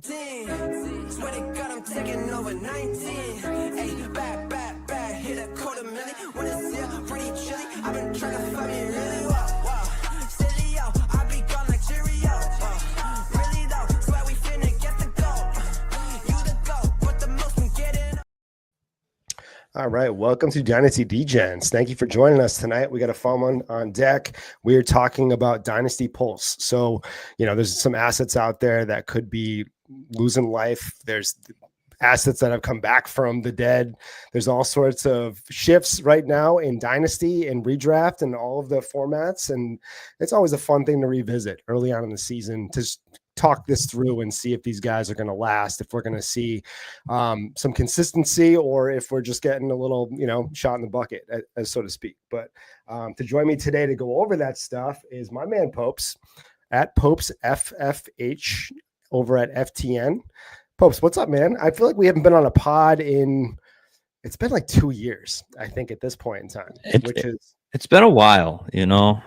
Swear to God, I'm taking over 19. Hey, back, hit a quarter million. When it's here, pretty chilly. I've been trying to find me really wow. Silly, yo, I be gone like Cheerio. Really though, swear we finna get the goal. You the goal, but the most we getting. All right, welcome to Dynasty Degens. Thank you for joining us tonight. We got a fun one on deck. We're talking about Dynasty Pulse. So, there's some assets out there that could be losing life. There's assets that have come back from the dead. There's all sorts of shifts right now in Dynasty and redraft and all of the formats. And it's always a fun thing to revisit early on in the season to talk this through and see if these guys are going to last, if we're going to see some consistency, or if we're just getting a little, shot in the bucket, as so to speak. But to join me today to go over that stuff is my man Popes at Popes FFH over at FTN. Popes, what's up, man? I feel like we haven't been on a pod it's been like 2 years, I think, at this point in time. It's been a while,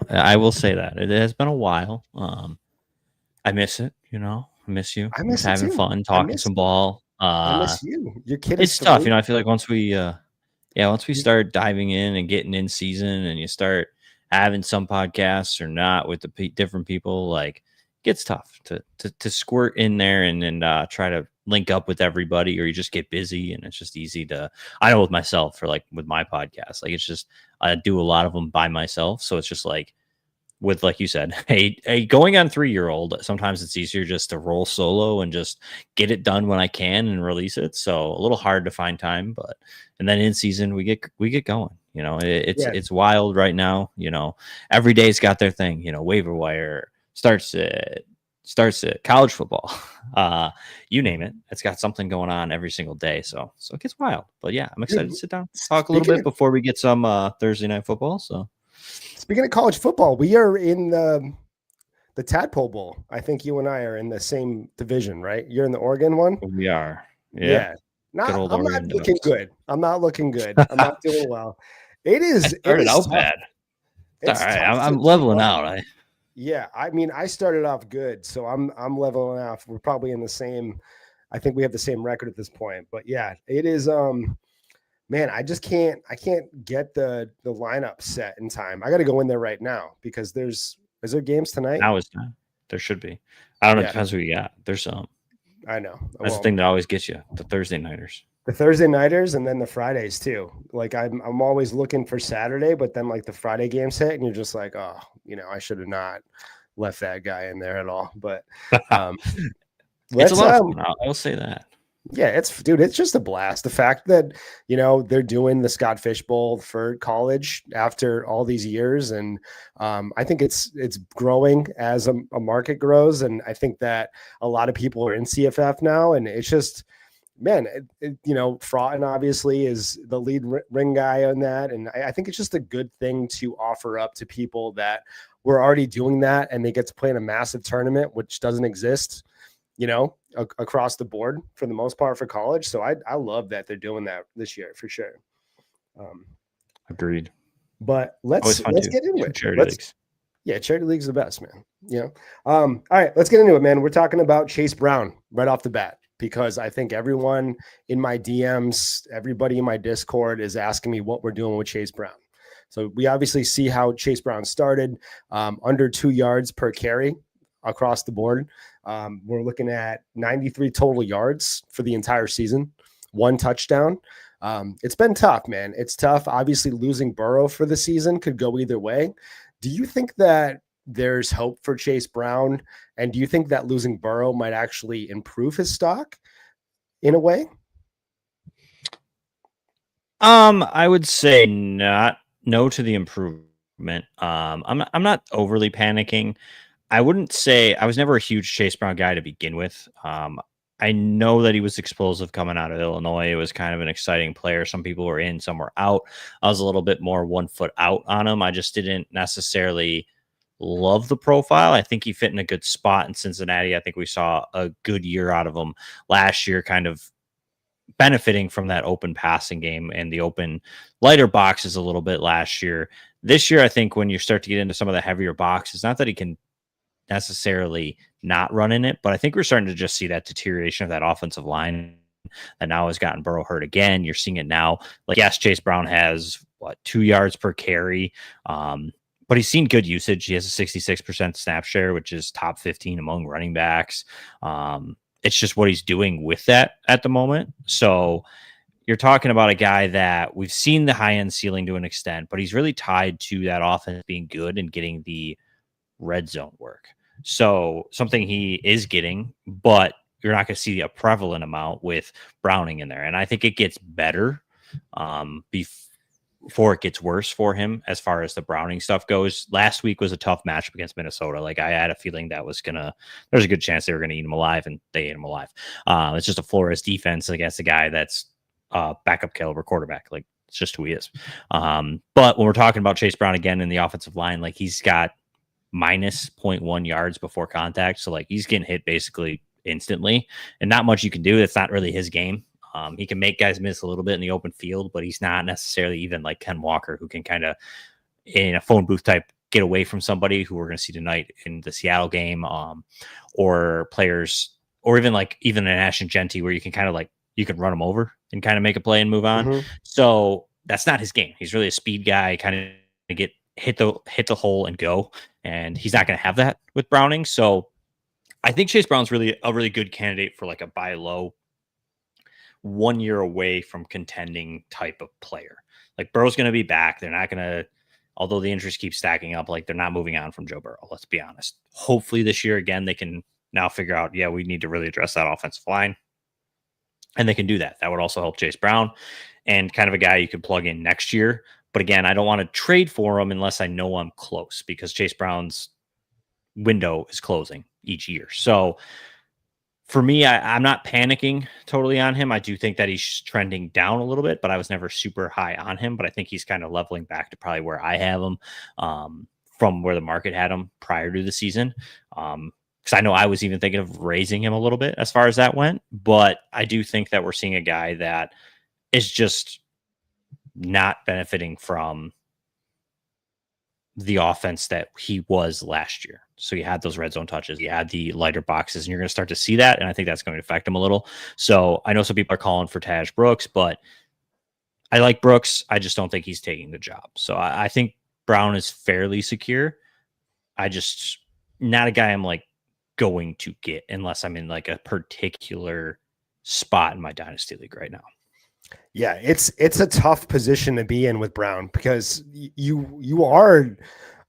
I will say that. It has been a while. I miss it, I miss you. I miss having too. fun, talking some ball. I miss you. Your kid It's tough, I feel like once we start diving in and getting in season and you start having some podcasts or not with the different people, like, it gets tough to squirt in there and then try to link up with everybody, or you just get busy and it's just easy to, I know with myself, or like with my podcast, like it's just, I do a lot of them by myself. So it's just like, with, like you said, hey, going on 3-year-old, sometimes it's easier just to roll solo and just get it done when I can and release it. So a little hard to find time, and then in season we get going. It's wild right now. Every day's got their thing. Waiver wire starts it, college football, you name it. It's got something going on every single day. So it gets wild. But yeah, I'm excited to sit down, talk a little bit before we get some Thursday night football. So. Speaking of college football, we are in the Tadpole Bowl. I think you and I are in the same division, right? You're in the Oregon one? We are. Yeah. I'm not looking good. I'm not not doing well. It is. I started out bad. It's all right. I'm leveling out. I started off good, so I'm leveling off. We're probably in the same. I think we have the same record at this point. But yeah, it is. Man, I can't get the lineup set in time. I got to go in there right now because is there games tonight? Now it's time. There should be. I don't know. It depends who you got. There's some. I know. That's the thing that always gets you, the Thursday nighters. The Thursday nighters and then the Fridays too. Like I'm always looking for Saturday, but then like the Friday games hit and you're just like, oh, I should have not left that guy in there at all. But it's a lot of fun. I'll say that. Yeah, it's just a blast. The fact that, they're doing the Scott Fish Bowl for college after all these years. And I think it's growing as a market grows. And I think that a lot of people are in CFF now. And it's just, man, Fraughton obviously is the lead ring guy on that. And I think it's just a good thing to offer up to people that were already doing that. And they get to play in a massive tournament, which doesn't exist, across the board for the most part for college. So I love that they're doing that this year for sure. Agreed. But let's get into it. Charity leagues. Yeah, charity league's the best, man. All right, let's get into it, man. We're talking about Chase Brown right off the bat because I think everyone in my DMs, everybody in my Discord is asking me what we're doing with Chase Brown. So we obviously see how Chase Brown started, under 2 yards per carry across the board. We're looking at 93 total yards for the entire season, 1 touchdown. It's been tough, man. It's tough. Obviously, losing Burrow for the season could go either way. Do you think that there's hope for Chase Brown? And do you think that losing Burrow might actually improve his stock in a way? I would say no to the improvement. I'm not overly panicking. I wouldn't say I was never a huge Chase Brown guy to begin with. I know that he was explosive coming out of Illinois. It was kind of an exciting player. Some people were in, some were out. I was a little bit more 1 foot out on him. I just didn't necessarily love the profile. I think he fit in a good spot in Cincinnati. I think we saw a good year out of him last year, kind of benefiting from that open passing game and the open lighter boxes a little bit last year. This year, I think when you start to get into some of the heavier boxes, not that he can necessarily not running it. But I think we're starting to just see that deterioration of that offensive line that now has gotten Burrow hurt again. You're seeing it now. Like, yes, Chase Brown has 2 yards per carry. But he's seen good usage. He has a 66% snap share, which is top 15 among running backs. It's just what he's doing with that at the moment. So you're talking about a guy that we've seen the high end ceiling to an extent, but he's really tied to that offense being good and getting the red zone work. So something he is getting, but you're not going to see a prevalent amount with Browning in there. And I think it gets better before it gets worse for him as far as the Browning stuff goes. Last week was a tough matchup against Minnesota. Like, I had a feeling that there's a good chance they were going to eat him alive, and they ate him alive. It's just a Flores defense against a guy that's backup caliber quarterback. Like, it's just who he is. But when we're talking about Chase Brown again in the offensive line, like, he's got minus 0.1 yards before contact. So, like, he's getting hit basically instantly, and not much you can do. That's not really his game. He can make guys miss a little bit in the open field, but he's not necessarily even like Ken Walker, who can kind of, in a phone booth type, get away from somebody, who we're going to see tonight in the Seattle game, or players, or even an Ashton Genty, where you can kind of like, you can run him over and kind of make a play and move on. Mm-hmm. So that's not his game. He's really a speed guy, kind of get hit the hole and go. And he's not going to have that with Browning. So I think Chase Brown's really a really good candidate for like a buy low, 1 year away from contending type of player. Like, Burrow's going to be back. They're not going to, although the injuries keep stacking up, like, they're not moving on from Joe Burrow. Let's be honest. Hopefully this year, again, they can now figure out, we need to really address that offensive line. And they can do that. That would also help Chase Brown, and kind of a guy you could plug in next year. But again, I don't want to trade for him unless I know I'm close, because Chase Brown's window is closing each year. So for me, I'm not panicking totally on him. I do think that he's trending down a little bit, but I was never super high on him. But I think he's kind of leveling back to probably where I have him, from where the market had him prior to the season. Because I know I was even thinking of raising him a little bit as far as that went. But I do think that we're seeing a guy that is just not benefiting from the offense that he was last year. So you had those red zone touches, you had the lighter boxes, and you're going to start to see that. And I think that's going to affect him a little. So I know some people are calling for Taj Brooks, but I like Brooks. I just don't think he's taking the job. So I think Brown is fairly secure. I just, not a guy I'm like going to get unless I'm in like a particular spot in my Dynasty league right now. Yeah, it's a tough position to be in with Brown, because you are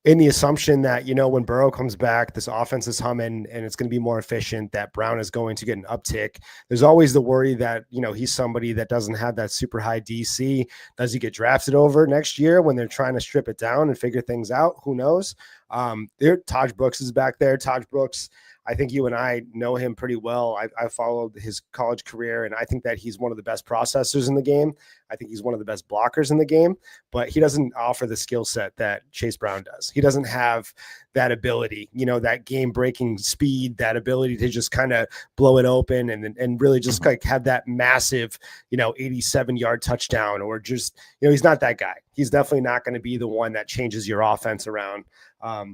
in the assumption that, when Burrow comes back, this offense is humming and it's going to be more efficient, that Brown is going to get an uptick. There's always the worry that, he's somebody that doesn't have that super high DC. Does he get drafted over next year when they're trying to strip it down and figure things out? Who knows? Taj Brooks is back there. Taj Brooks, I think you and I know him pretty well. I followed his college career, and I think that he's one of the best processors in the game. I think he's one of the best blockers in the game, but he doesn't offer the skill set that Chase Brown does. He doesn't have that ability, that game-breaking speed, that ability to just kind of blow it open and really just like have that massive, 87-yard touchdown, or just, he's not that guy. He's definitely not going to be the one that changes your offense around.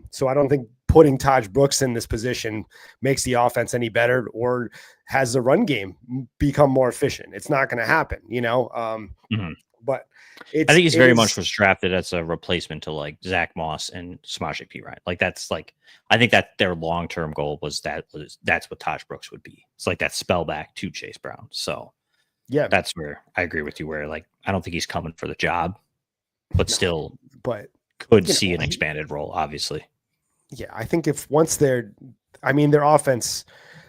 So I don't think putting Taj Brooks in this position makes the offense any better or has the run game become more efficient. It's not going to happen, but I think he's very much was drafted as a replacement to like Zach Moss and Samaje Perine. Like, that's like, I think that their long-term goal that's what Taj Brooks would be. It's like that spell back to Chase Brown. So yeah, that's where I agree with you, where like, I don't think he's coming for the job, but still could see an expanded role, obviously. Yeah, I think their offense,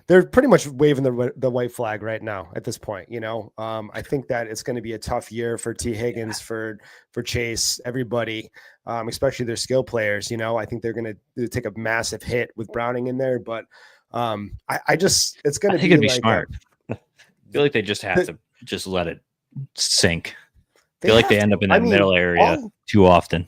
they're pretty much waving the white flag right now at this point. I think that it's going to be a tough year for T. Higgins, for Chase, everybody, especially their skill players. I think they're going to take a massive hit with Browning in there, but it's going to be smart. I feel like they just have to just let it sink. I feel like they end up in that middle area too often.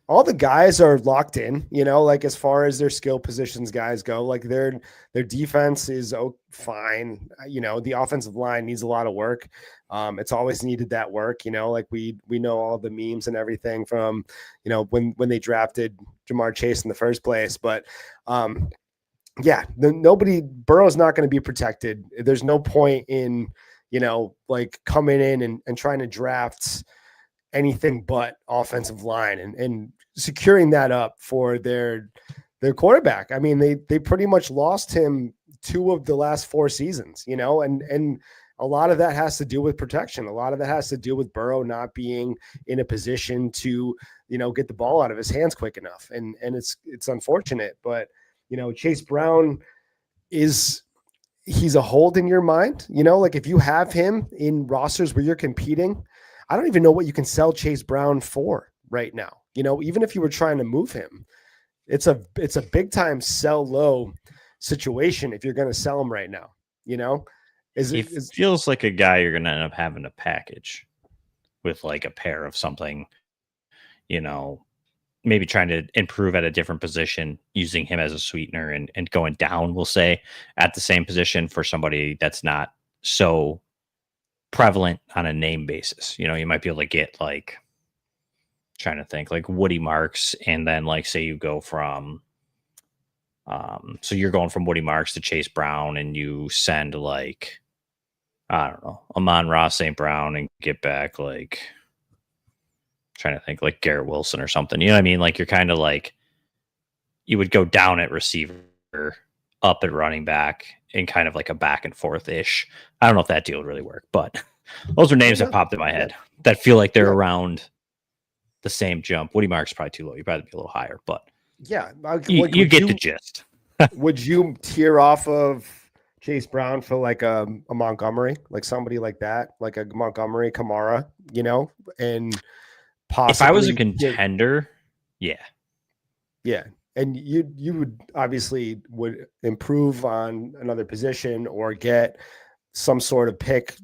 All the guys are locked in, like as far as their skill positions guys go, like their defense is fine. The offensive line needs a lot of work. It's always needed that work, like we know all the memes and everything from, when they drafted Jamar Chase in the first place. But yeah, Burrow's not going to be protected. There's no point in, like coming in and trying to draft anything but offensive line and securing that up for their quarterback. I mean, they pretty much lost him 2 of the last 4 seasons, and a lot of that has to do with protection. A lot of that has to do with Burrow not being in a position to, get the ball out of his hands quick enough. And it's unfortunate, but Chase Brown he's a hold in your mind, like if you have him in rosters where you're competing, I don't even know what you can sell Chase Brown for right now. Even if you were trying to move him, it's a big time sell low situation if you're going to sell him right now. It feels like a guy you're going to end up having to package with like a pair of something, maybe trying to improve at a different position, using him as a sweetener and going down, we'll say, at the same position for somebody that's not so prevalent on a name basis. You might be able to get like, trying to think, like Woody Marks, and then like say you go from so you're going from Woody Marks to Chase Brown, and you send like, I don't know, Amon-Ra St. Brown, and get back like, trying to think, like Garrett Wilson or something. You know what I mean? Like you're kind of like, you would go down at receiver, up at running back, and kind of like a back and forth ish. I don't know if that deal would really work, but those are names that popped in my head that feel like they're around the same jump. Woody Marks probably too low. You'd probably be a little higher, but yeah, you get the gist. Would you tear off of Chase Brown for like a Montgomery, like somebody like that, like a Montgomery Kamara, and possibly if I was a contender, yeah. And you would obviously would improve on another position or get some sort of pick,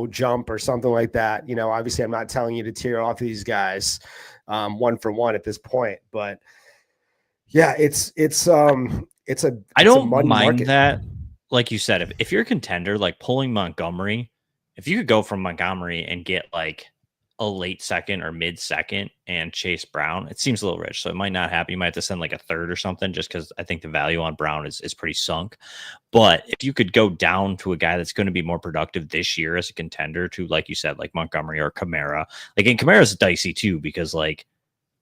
jump or something like that. Obviously I'm not telling you to tear off these guys 1 for 1 at this point, but yeah, I don't mind market. That. Like you said, if you're a contender, like pulling Montgomery, if you could go from Montgomery and get like a late second or mid second and Chase Brown, it seems a little rich. So it might not happen. You might have to send like a third or something, just because I think the value on Brown is pretty sunk. But if you could go down to a guy that's going to be more productive this year as a contender to, like you said, like Montgomery or Kamara, like, and Kamara's dicey too, because like,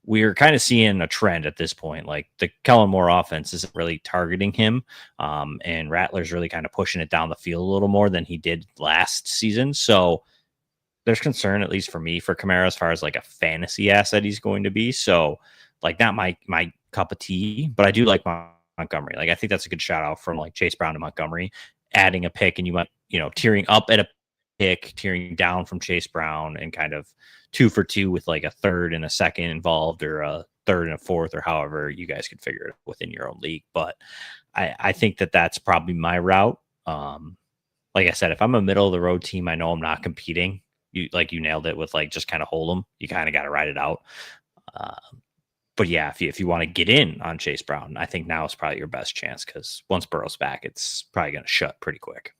we're kind of seeing a trend at this point. Like the Kellen Moore offense isn't really targeting him. And Rattler's really kind of pushing it down the field a little more than he did last season. So there's concern, at least for me, for Kamara as far as like a fantasy asset he's going to be. So like not my cup of tea, but I do like Montgomery. Like I think that's a good shout out from like Chase Brown to Montgomery, adding a pick, and you might, tearing up at a pick, tearing down from Chase Brown, and kind of 2 for 2 with like a third and a second involved, or a third and a fourth, or however you guys could figure it within your own league. But I think that's probably my route. Like I said, if I'm a middle of the road team, I know I'm not competing. You nailed it with like, just kind of hold them. You kind of got to ride it out. But yeah, if you want to get in on Chase Brown, I think now is probably your best chance, because once Burrow's back, it's probably going to shut pretty quick.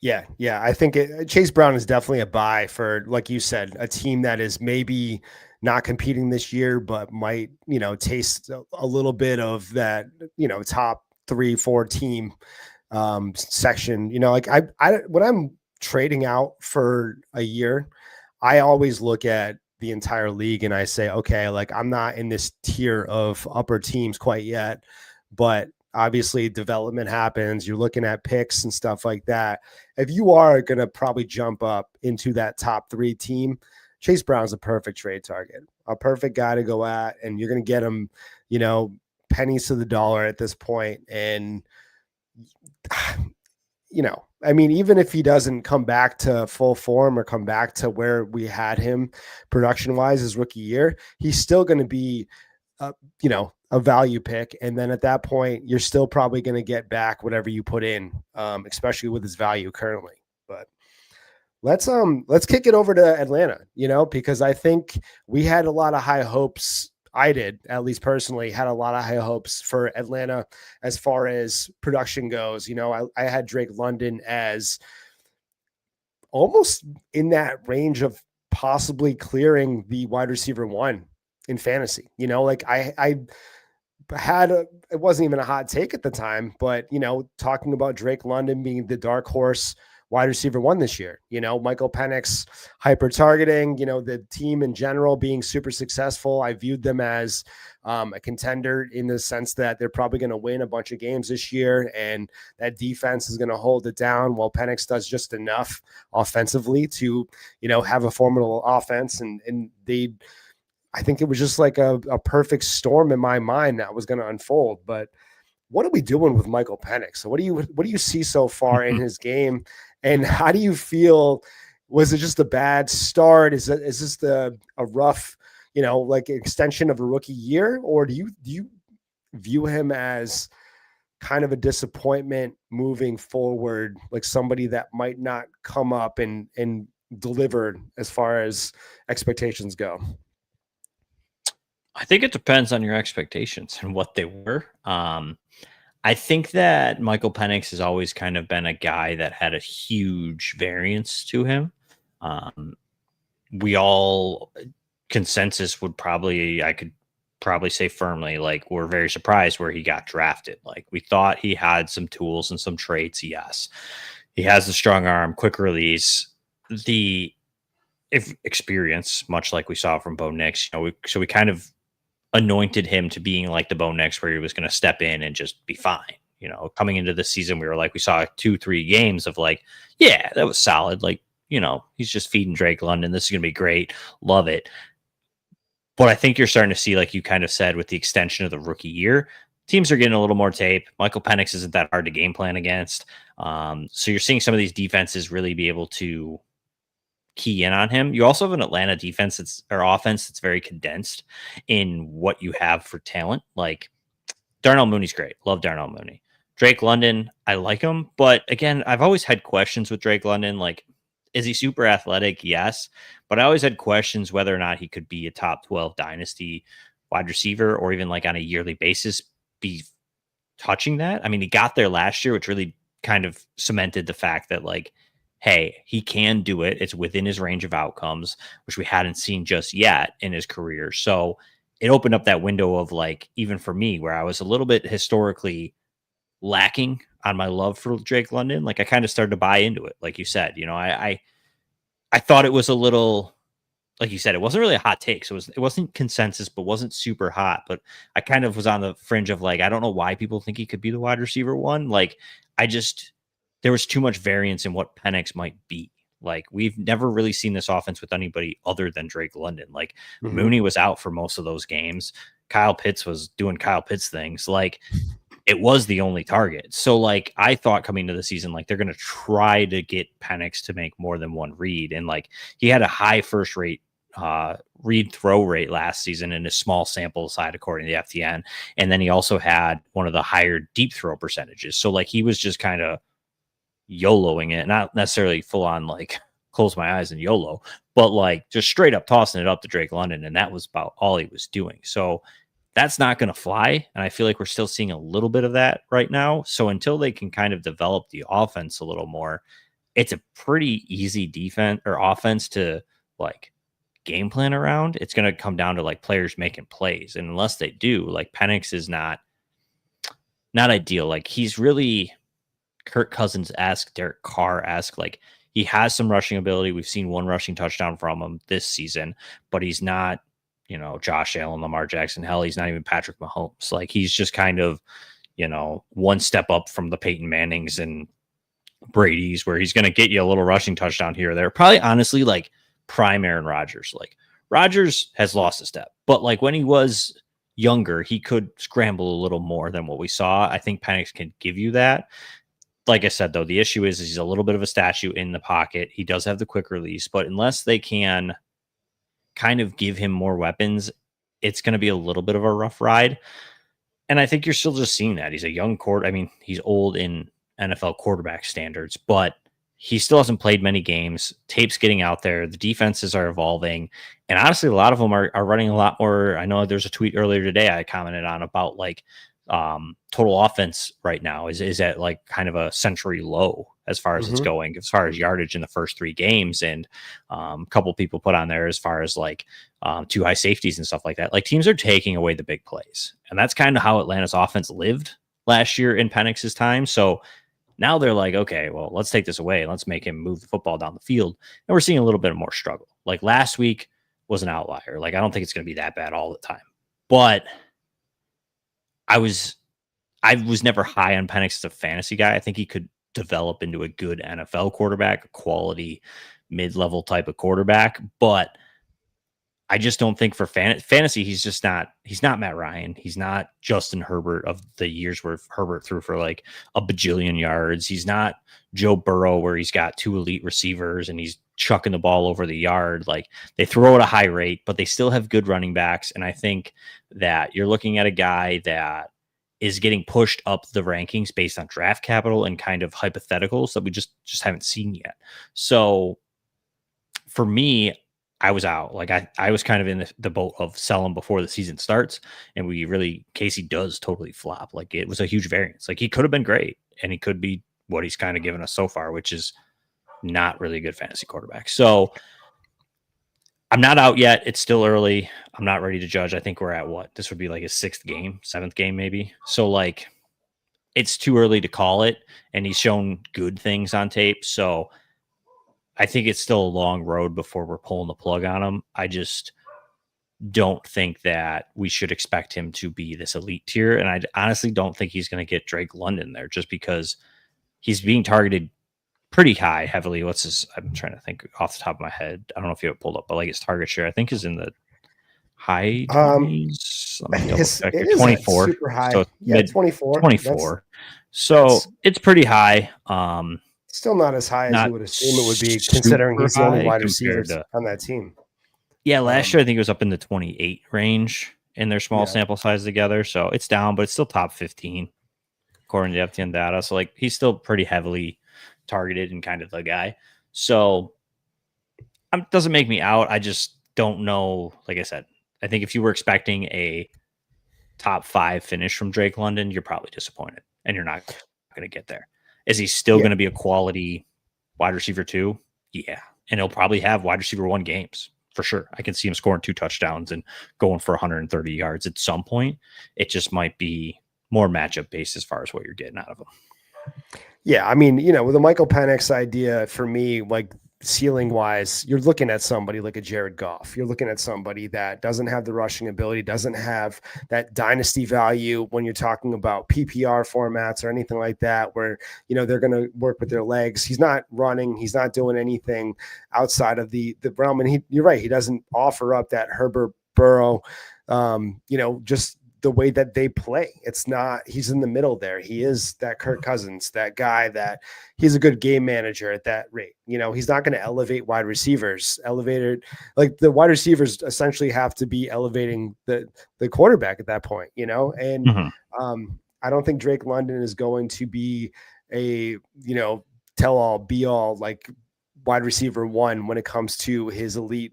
Yeah. I think Chase Brown is definitely a buy for, like you said, a team that is maybe not competing this year, but might, taste a little bit of that, top 3-4 team section. Like when I'm trading out for a year, I always look at the entire league and I say, okay, like I'm not in this tier of upper teams quite yet, but obviously development happens. You're looking at picks and stuff like that. If you are going to probably jump up into that top 3 team, Chase Brown's a perfect trade target, a perfect guy to go at. And you're going to get him, pennies to the dollar at this point. And, I mean, even if he doesn't come back to full form or come back to where we had him production wise his rookie year, he's still going to be, a value pick. And then at that point, you're still probably going to get back whatever you put in, especially with his value currently. But let's kick it over to Atlanta, because I think we had a lot of high hopes. I did, at least personally, had a lot of high hopes for Atlanta as far as production goes. I had Drake London as almost in that range of possibly clearing the wide receiver 1 in fantasy. Like I it wasn't even a hot take at the time, but talking about Drake London being the dark horse wide receiver 1 this year, Michael Penix hyper targeting, the team in general being super successful. I viewed them as a contender in the sense that they're probably going to win a bunch of games this year, and that defense is going to hold it down while Penix does just enough offensively to, have a formidable offense. And I think it was just like a perfect storm in my mind that was going to unfold. But what are we doing with Michael Penix? So what do you see so far in his game, and how do you feel? Was it just a bad start? Is this a rough, like extension of a rookie year, or do you view him as kind of a disappointment moving forward, like somebody that might not come up and deliver as far as expectations go? I think it depends on your expectations and what they were. I think that Michael Penix has always kind of been a guy that had a huge variance to him. We all consensus I could probably say firmly, like, we're very surprised where he got drafted. Like, we thought he had some tools and some traits. Yes, he has the strong arm, quick release, the experience, much like we saw from Bo Nix. So we kind of anointed him to being like the Bo Nix, where he was going to step in and just be fine. Coming into the season, we saw 2-3 games of like, yeah, that was solid. Like, he's just feeding Drake London. This is going to be great. Love it. But I think you're starting to see, like you kind of said, with the extension of the rookie year, teams are getting a little more tape. Michael Penix isn't that hard to game plan against. So you're seeing some of these defenses really be able to key in on him. You also have an Atlanta offense that's very condensed in what you have for talent. Like, Darnell Mooney's great. Love Darnell Mooney. Drake London, I like him. But again, I've always had questions with Drake London. Like, is he super athletic? Yes. But I always had questions whether or not he could be a top 12 dynasty wide receiver, or even like on a yearly basis be touching that. I mean, he got there last year, which really kind of cemented the fact that, like, hey, he can do it. It's within his range of outcomes, which we hadn't seen just yet in his career. So it opened up that window of, like, even for me, where I was a little bit historically lacking on my love for Drake London. Like, I kind of started to buy into it. Like you said, I thought it was a little, like you said, it wasn't really a hot take. So it wasn't consensus, but wasn't super hot. But I kind of was on the fringe of, like, I don't know why people think he could be the wide receiver 1. Like, there was too much variance in what Penix might be. Like, we've never really seen this offense with anybody other than Drake London. Like, Mooney was out for most of those games. Kyle Pitts was doing Kyle Pitts things. Like, it was the only target. So, like, I thought coming to the season, like, they're going to try to get Penix to make more than one read. And, like, he had a high first rate read throw rate last season in a small sample side, according to the FTN. And then he also had one of the higher deep throw percentages. So, like, he was just kind of YOLOing it, not necessarily full on like close my eyes and YOLO, but like just straight up tossing it up to Drake London. And that was about all he was doing. So that's not going to fly. And I feel like we're still seeing a little bit of that right now. So until they can kind of develop the offense a little more, it's a pretty easy defense or offense to like game plan around. It's going to come down to like players making plays. And unless they do, like, Penix is not ideal. Like, he's really Kirk Cousins-esque, Derek Carr-esque. Like, he has some rushing ability. We've seen one rushing touchdown from him this season, but he's not, Josh Allen, Lamar Jackson. Hell, he's not even Patrick Mahomes. Like, he's just kind of, one step up from the Peyton Mannings and Brady's, where he's going to get you a little rushing touchdown here or there. Probably, honestly, like, prime Aaron Rodgers. Like, Rodgers has lost a step, but like when he was younger, he could scramble a little more than what we saw. I think Penix can give you that. Like I said, though, the issue is he's a little bit of a statue in the pocket. He does have the quick release, but unless they can kind of give him more weapons, it's going to be a little bit of a rough ride. And I think you're still just seeing that. He's a young quarter. I mean, he's old in NFL quarterback standards, but he still hasn't played many games. Tape's getting out there. The defenses are evolving. And honestly, a lot of them are running a lot more. I know there's a tweet earlier today I commented on about like total offense right now is at like kind of a century low as far as it's going, as far as yardage in the first 3 games. And a couple people put on there as far as like 2 high safeties and stuff like that. Like teams are taking away the big plays. And that's kind of how Atlanta's offense lived last year in Penix's time. So now they're like, okay, well, let's take this away. Let's make him move the football down the field. And we're seeing a little bit more struggle. Like last week was an outlier. Like I don't think it's going to be that bad all the time. But I was never high on Penix as a fantasy guy. I think he could develop into a good NFL quarterback, a quality mid-level type of quarterback. But I just don't think for fantasy, he's not Matt Ryan. He's not Justin Herbert of the years where Herbert threw for like a bajillion yards. He's not Joe Burrow where he's got 2 elite receivers and he's chucking the ball over the yard. Like they throw at a high rate, but they still have good running backs. And I think that you're looking at a guy that is getting pushed up the rankings based on draft capital and kind of hypotheticals that we just haven't seen yet. So for me, I was out. Like I was kind of in the boat of selling before the season starts. And Casey does totally flop. Like it was a huge variance. Like he could have been great and he could be what he's kind of given us so far, which is not really a good fantasy quarterback. So I'm not out yet. It's still early. I'm not ready to judge. I think we're at this would be like his 6th game, 7th game, maybe. So like it's too early to call it. And he's shown good things on tape. So I think it's still a long road before we're pulling the plug on him. I just don't think that we should expect him to be this elite tier. And I honestly don't think he's going to get Drake London there just because he's being targeted pretty high, heavily. I'm trying to think off the top of my head. I don't know if you have it pulled up, but like his target share, I think is in the high 20s. Let me double check. 24. Super high. So yeah, 24. 24. So it's pretty high. Still not as high as you would assume it would be, considering he's the only wide receiver on that team. Yeah, last year I think it was up in the 28 range in their small sample size together. So it's down, but it's still top 15 according to FTN data. So like he's still pretty heavily targeted and kind of the guy. So it doesn't make me out. I just don't know. Like I said, I think if you were expecting a top 5 finish from Drake London, you're probably disappointed and you're not going to get there. Is he still going to be a quality wide receiver 2? Yeah. And he'll probably have wide receiver 1 games for sure. I can see him scoring 2 touchdowns and going for 130 yards at some point. It just might be more matchup based as far as what you're getting out of him. Yeah, I mean, with the Michael Penix idea, for me, like ceiling wise, you're looking at somebody like a Jared Goff. You're looking at somebody that doesn't have the rushing ability, doesn't have that dynasty value when you're talking about PPR formats or anything like that, where, they're going to work with their legs. He's not running. He's not doing anything outside of the realm. And you're right. He doesn't offer up that Herbert Burrow, just the way that they play. It's not, he's in the middle there. He is that Kirk Cousins, that guy that he's a good game manager at that rate. He's not going to elevate wide receivers. Like the wide receivers essentially have to be elevating the quarterback at that point, and I don't think Drake London is going to be a, tell all be all like wide receiver 1 when it comes to his elite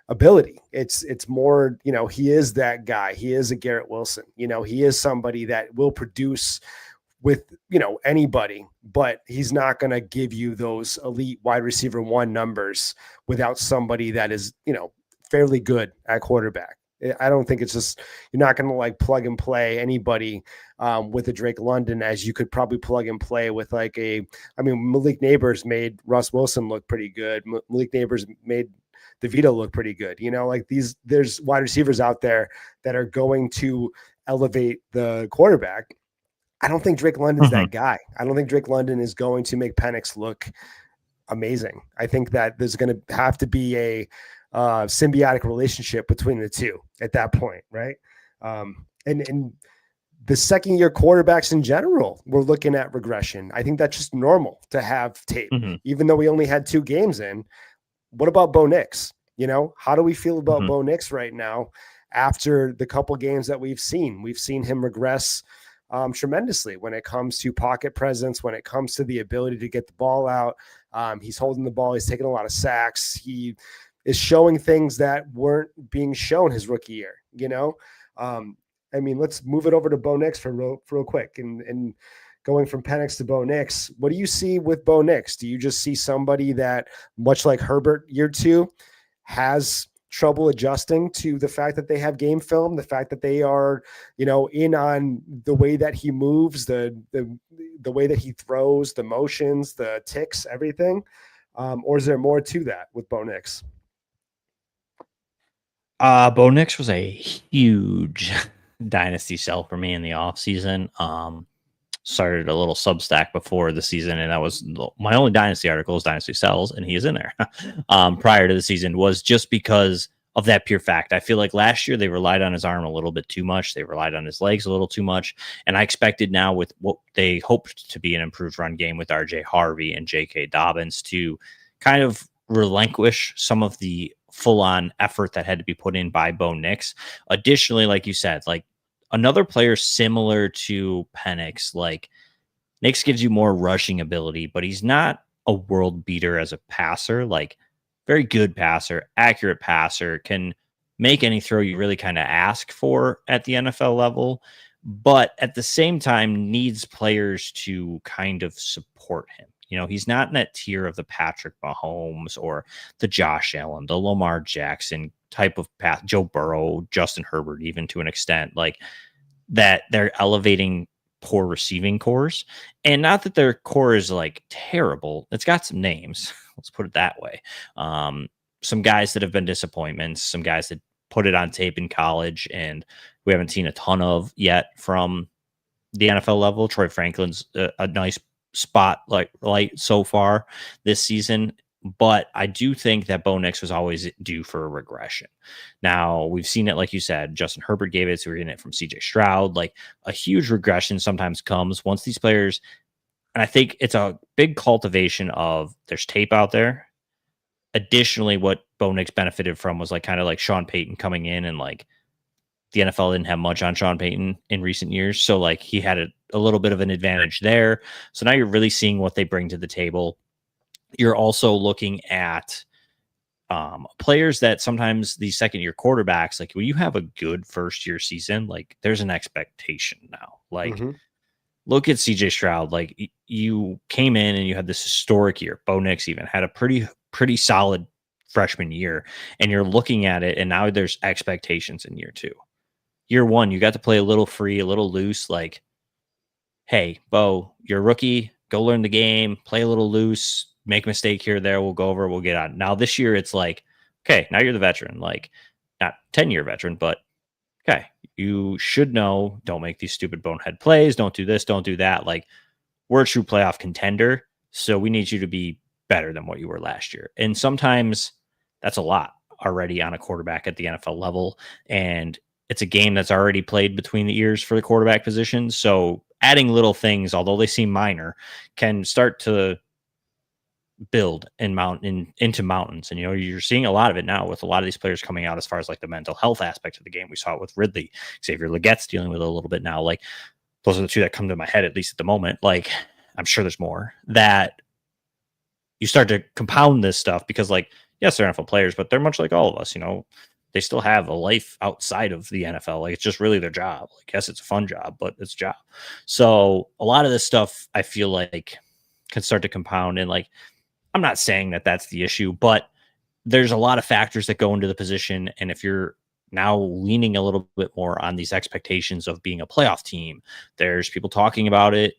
ability. It's more, he is that guy. He is a Garrett Wilson. He is somebody that will produce with, anybody, but he's not going to give you those elite wide receiver 1 numbers without somebody that is, fairly good at quarterback. I don't think it's just, you're not going to like plug and play anybody with a Drake London as you could probably plug and play with like Malik Neighbors made Russ Wilson look pretty good. Malik Neighbors made DeVito look pretty good. There's wide receivers out there that are going to elevate the quarterback. I don't think Drake London's that guy. I don't think Drake London is going to make Penix look amazing. I think that there's going to have to be a symbiotic relationship between the two at that point. Right. And the second year quarterbacks in general, we're looking at regression. I think that's just normal to have tape, even though we only had 2 games in. What about Bo Nix? How do we feel about Bo Nix right now after the couple games that we've seen? We've seen him regress tremendously when it comes to pocket presence, when it comes to the ability to get the ball out. He's holding the ball. He's taking a lot of sacks. He is showing things that weren't being shown his rookie year, and I mean, let's move it over to Bo Nix for real quick. And going from Penix to Bo Nix, what do you see with Bo Nix? Do you just see somebody that, much like Herbert year 2, has trouble adjusting to the fact that they have game film, the fact that they are, in on the way that he moves, the way that he throws, the motions, the ticks, everything? Or is there more to that with Bo Nix? Bo Nix was a huge dynasty sell for me in the offseason. Started a little Substack before the season, and that was my only dynasty article is dynasty sells, and he is in there. Prior to the season was just because of that pure fact. I feel like last year they relied on his arm a little bit too much. They relied on his legs a little too much. And I expected now, with what they hoped to be an improved run game with RJ Harvey and J.K. Dobbins, to kind of relinquish some of the full-on effort that had to be put in by Bo Nix. Additionally, like you said, like another player similar to Penix, like Nix gives you more rushing ability, but he's not a world beater as a passer. Like, very good passer, accurate passer, can make any throw you really kind of ask for at the NFL level, but at the same time needs players to kind of support him. He's not in that tier of the Patrick Mahomes or the Josh Allen, the Lamar Jackson type of path, Joe Burrow, Justin Herbert, even to an extent, like that they're elevating poor receiving cores. And not that their core is like terrible. It's got some names. Let's put it that way. Some guys that have been disappointments, some guys that put it on tape in college and we haven't seen a ton of yet from the NFL level. Troy Franklin's a nice spotlight so far this season, but I do think that Bo Nix was always due for a regression. Now we've seen it, like you said, Justin Herbert gave it, so we're getting it from CJ Stroud. Like, a huge regression sometimes comes once these players, and I think it's a big cultivation of there's tape out there. Additionally, what Bo Nix benefited from was like kind of like Sean Payton coming in, and like the NFL didn't have much on Sean Payton in recent years. So like he had a little bit of an advantage there. So now you're really seeing what they bring to the table. You're also looking at players that sometimes these second year quarterbacks, like when you have a good first year season, like there's an expectation now. Like, look at CJ Stroud. Like, you came in and you had this historic year. Bo Nix even had a pretty solid freshman year, and you're looking at it, and now there's expectations in year 2. Year 1, you got to play a little free, a little loose. Like, hey, Bo, you're a rookie. Go learn the game. Play a little loose. Make a mistake here or there. We'll go over. We'll get on. Now this year, it's like, okay, now you're the veteran. Like, not 10-year veteran, but okay, you should know. Don't make these stupid bonehead plays. Don't do this. Don't do that. Like, we're a true playoff contender, so we need you to be better than what you were last year. And sometimes that's a lot already on a quarterback at the NFL level. And it's a game that's already played between the ears for the quarterback position. So adding little things, although they seem minor, can start to build and into mountains. And, you're seeing a lot of it now with a lot of these players coming out as far as like the mental health aspect of the game. We saw it with Ridley. Xavier Legette's dealing with it a little bit now. Like, those are the two that come to my head, at least at the moment. Like, I'm sure there's more that you start to compound this stuff because, like, yes, they're NFL players, but they're much like all of us, they still have a life outside of the NFL. Like, it's just really their job. Like, yes, it's a fun job, but it's a job. So a lot of this stuff I feel like can start to compound. And like, I'm not saying that that's the issue, but there's a lot of factors that go into the position. And if you're now leaning a little bit more on these expectations of being a playoff team, there's people talking about it,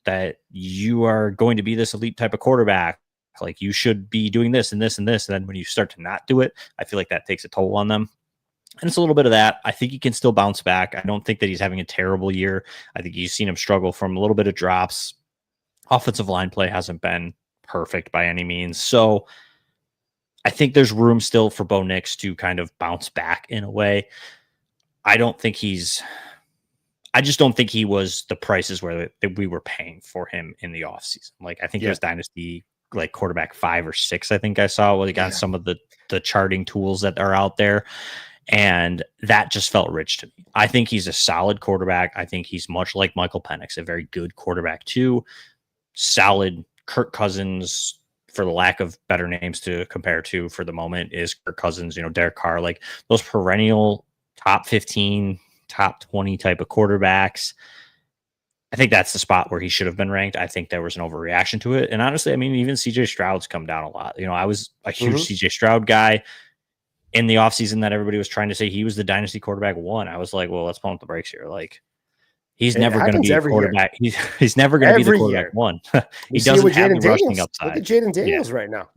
that you are going to be this elite type of quarterback. Like, you should be doing this and this and this. And then when you start to not do it, I feel like that takes a toll on them. And it's a little bit of that. I think he can still bounce back. I don't think that he's having a terrible year. I think you've seen him struggle from a little bit of drops. Offensive line play hasn't been perfect by any means. So I think there's room still for Bo Nix to kind of bounce back in a way. I just don't think he was the prices where we were paying for him in the offseason. Like, I think it was Dynasty, like quarterback 5 or 6, I think I saw, like on some of the charting tools that are out there. And that just felt rich to me. I think he's a solid quarterback. I think he's much like Michael Penix, a very good quarterback too. Solid Kirk Cousins, for the lack of better names to compare to for the moment, is Kirk Cousins, Derek Carr, like those perennial top 15 top 20 type of quarterbacks. I think that's the spot where he should have been ranked. I think there was an overreaction to it. And honestly, I mean, even CJ Stroud's come down a lot. I was a huge CJ Stroud guy in the offseason that everybody was trying to say he was the dynasty quarterback one. I was like, well, let's pump the brakes here. Like, he's never going to be a quarterback. He's never going to be the quarterback one. He doesn't have the rushing upside. Look at Jaden Daniels right now.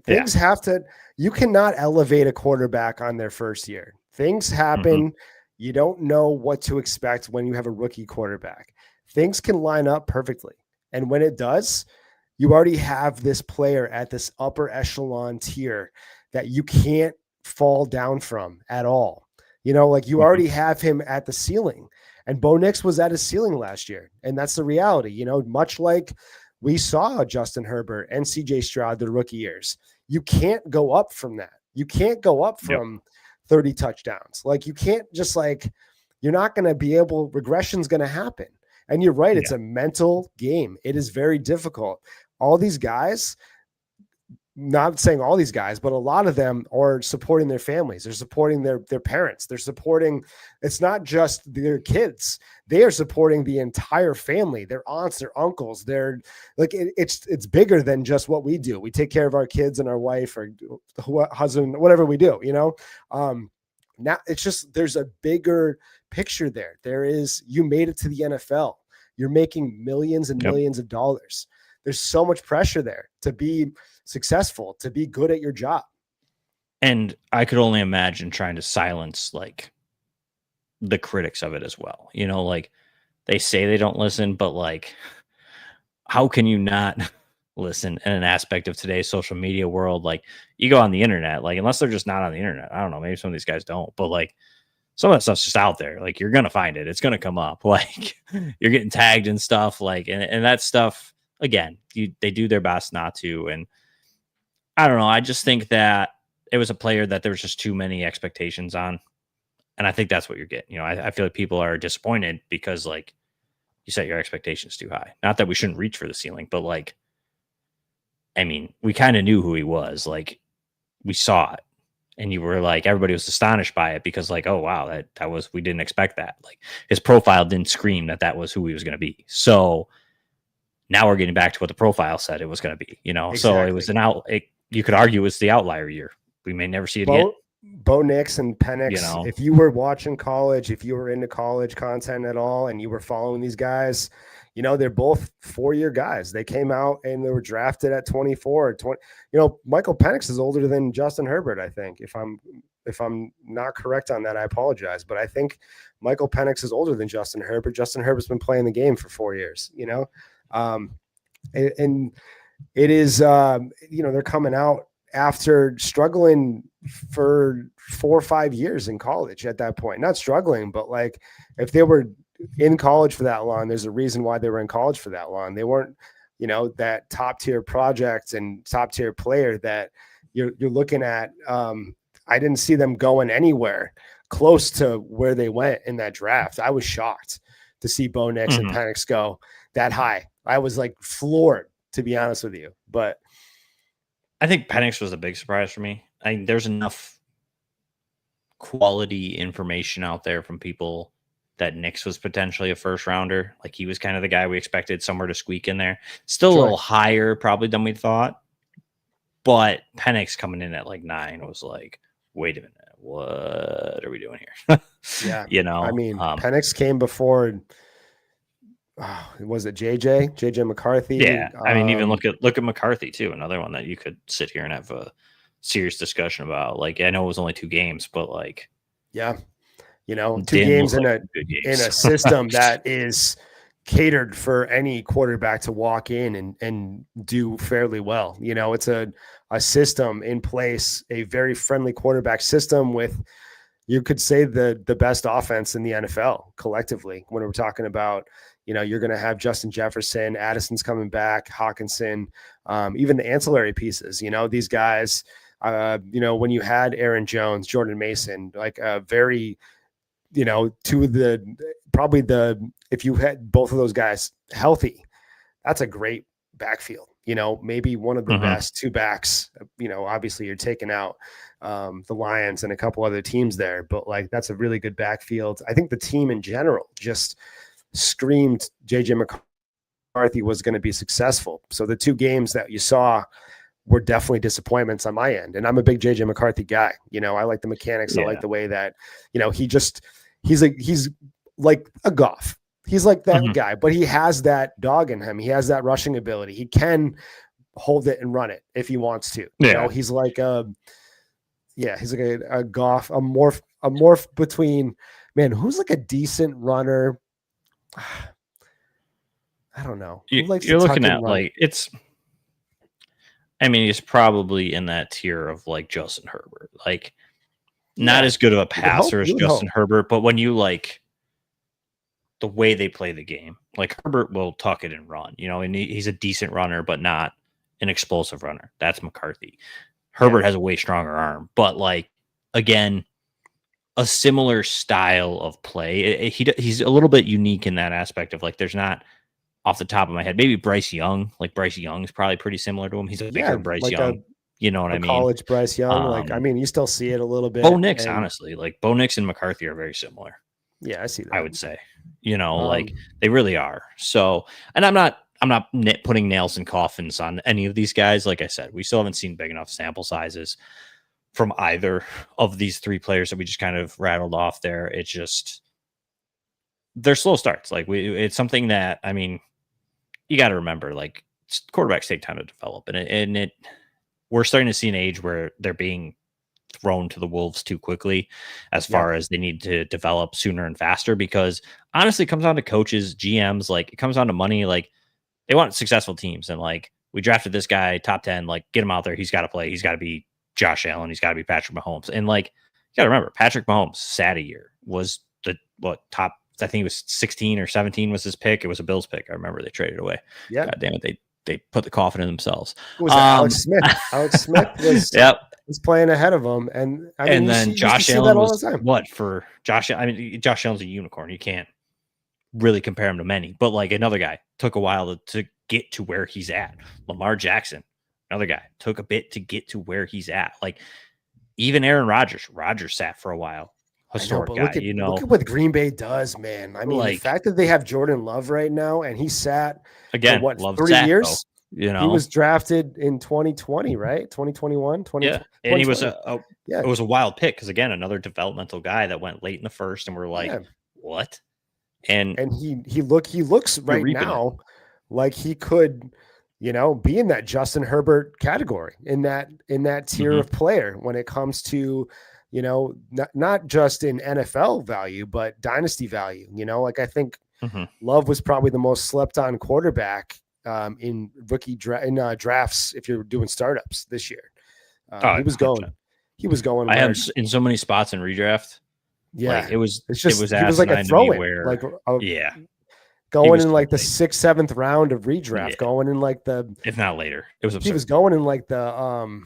Things have to, you cannot elevate a quarterback on their first year. Things happen. You don't know what to expect when you have a rookie quarterback. Things can line up perfectly. And when it does, you already have this player at this upper echelon tier that you can't fall down from at all. You already have him at the ceiling, and Bo Nix was at his ceiling last year. And that's the reality, much like we saw Justin Herbert and CJ Stroud, the rookie years. You can't go up from that. You can't go up from 30 touchdowns. Like, you can't just you're not going to be able, regression's going to happen. And you're right. It's a mental game. It is very difficult. All these guys, not saying all these guys, but a lot of them are supporting their families. They're supporting their parents. They're supporting, it's not just their kids. They are supporting the entire family, their aunts, their uncles. They're it's bigger than just what we do. We take care of our kids and our wife or husband, whatever we do, now it's just, there's a bigger picture there. You made it to the NFL. You're making millions and millions of dollars. There's so much pressure there to be successful, to be good at your job. And I could only imagine trying to silence the critics of it as well. They say they don't listen, but how can you not listen in an aspect of today's social media world? You go on the internet, unless they're just not on the internet. I don't know. Maybe some of these guys don't, but some of that stuff's just out there. You're going to find it. It's going to come up. You're getting tagged and stuff and that stuff, again, they do their best not to. And I don't know. I just think that it was a player that there was just too many expectations on. And I think that's what you're getting. I feel like people are disappointed because you set your expectations too high. Not that we shouldn't reach for the ceiling, but we kind of knew who he was. We saw it. And you were everybody was astonished by it because oh, wow, that was, we didn't expect that. His profile didn't scream that was who he was going to be. So now we're getting back to what the profile said it was going to be, Exactly. So it was you could argue it's the outlier year. We may never see it again. Bo Nix and Penix, if you were watching college, if you were into college content at all, and you were following these guys, they're both 4-year guys. They came out and they were drafted at 24 or 20. Michael Penix is older than Justin Herbert, I think. If I'm not correct on that, I apologize. But I think Michael Penix is older than Justin Herbert. Justin Herbert's been playing the game for 4 years, and it is, they're coming out after struggling for 4 or 5 years in college at that point. Not struggling, but if they were in college for that long, there's a reason why they were in college for that long. They weren't, that top tier project and top tier player that you're looking at. I didn't see them going anywhere close to where they went in that draft. I was shocked to see Bo Nix and Penix go that high. I was floored, to be honest with you. But I think Penix was a big surprise for me. There's enough quality information out there from people that Nix was potentially a first rounder. He was kind of the guy we expected somewhere to squeak in there. Still a little higher probably than we thought. But Penix coming in at 9 was wait a minute, what are we doing here? Yeah. Penix came before. Was it JJ McCarthy? Yeah. Even look at McCarthy too. Another one that you could sit here and have a serious discussion about. I know it was only 2 games, but yeah, 2 games in a system that is catered for any quarterback to walk in and do fairly well. It's a system in place, a very friendly quarterback system with, you could say, the best offense in the NFL collectively. When we're talking about, you're going to have Justin Jefferson, Addison's coming back, Hawkinson, even the ancillary pieces, these guys, when you had Aaron Jones, Jordan Mason, very, if you had both of those guys healthy, that's a great backfield. maybe one of the Mhm. best two backs. Obviously you're taking out the Lions and a couple other teams there, but like that's a really good backfield. I think the team in general just screamed JJ McCarthy was going to be successful. So the two games that you saw were definitely disappointments on my end. And I'm a big JJ McCarthy guy. I like the mechanics. I like the way that, he's like a Goff. He's like that guy, but he has that dog in him. He has that rushing ability. He can hold it and run it if he wants to. He's like he's like a Goff, a morph between, man, who's like a decent runner. I don't know. You're looking at like it's probably in that tier of like Justin Herbert. Like not as good of a passer as Justin Herbert, but when you like the way they play the game, like Herbert will tuck it and run, and he's a decent runner, but not an explosive runner. That's McCarthy. Herbert has a way stronger arm, but like, again, a similar style of play. He's a little bit unique in that aspect of like, there's not off the top of my head, maybe Bryce Young. Like Bryce Young is probably pretty similar to him. He's a bigger Bryce Young. You know what I mean? College Bryce Young. You still see it a little bit. Bo Nix, honestly, like Bo Nix and McCarthy are very similar. Yeah, I see that. I would say, like they really are. So, and I'm not putting nails in coffins on any of these guys. Like I said, we still haven't seen big enough sample sizes from either of these three players that we just kind of rattled off there. It's just, they're slow starts. Like it's something that, you got to remember, like quarterbacks take time to develop, and we're starting to see an age where they're being thrown to the wolves too quickly as far as they need to develop sooner and faster, because honestly it comes down to coaches, GMs, like it comes down to money. Like they want successful teams, and like we drafted this guy top 10, like get him out there. He's got to play. He's got to be Josh Allen. He's got to be Patrick Mahomes. And like, you got to remember, Patrick Mahomes sat a year, was the top, I think it was 16 or 17 was his pick. It was a Bills pick. I remember they traded away. Yeah. God damn it. They put the coffin in themselves. It was Alex Smith. Alex Smith was was playing ahead of him, and then Josh Allen was what for Josh? Josh Allen's a unicorn. You can't really compare him to many, but like another guy took a while to get to where he's at. Lamar Jackson, another guy, took a bit to get to where he's at. Like even Aaron Rodgers sat for a while. Historic guy, look at what Green Bay does, man. The fact that they have Jordan Love right now, and he sat again, for, what, 3 years? Though, he was drafted in 2020, right? 2021, 20. Yeah, and he was it was a wild pick because again, another developmental guy that went late in the first, and we're like, what? And he looks right now like he could, be in that Justin Herbert category, in that tier of player when it comes to, not just in NFL value, but dynasty value. Like I think Love was probably the most slept on quarterback in rookie drafts if you're doing startups this year. He was going. I have in so many spots in redraft. Yeah, like, it was like a throw-in, going in like the 6th, 7th round of redraft, going in like the, if not later. It was absurd. He was going in like the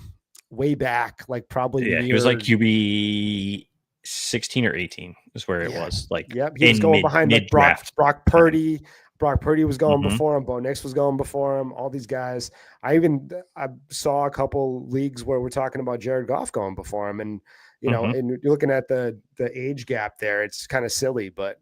way back, like probably he was like QB 16 or 18 is where it was. Like he was going behind like Brock Purdy. Brock Purdy was going before him. Bo Nix was going before him. All these guys. I saw a couple leagues where we're talking about Jared Goff going before him, and and you're looking at the age gap there. It's kind of silly, but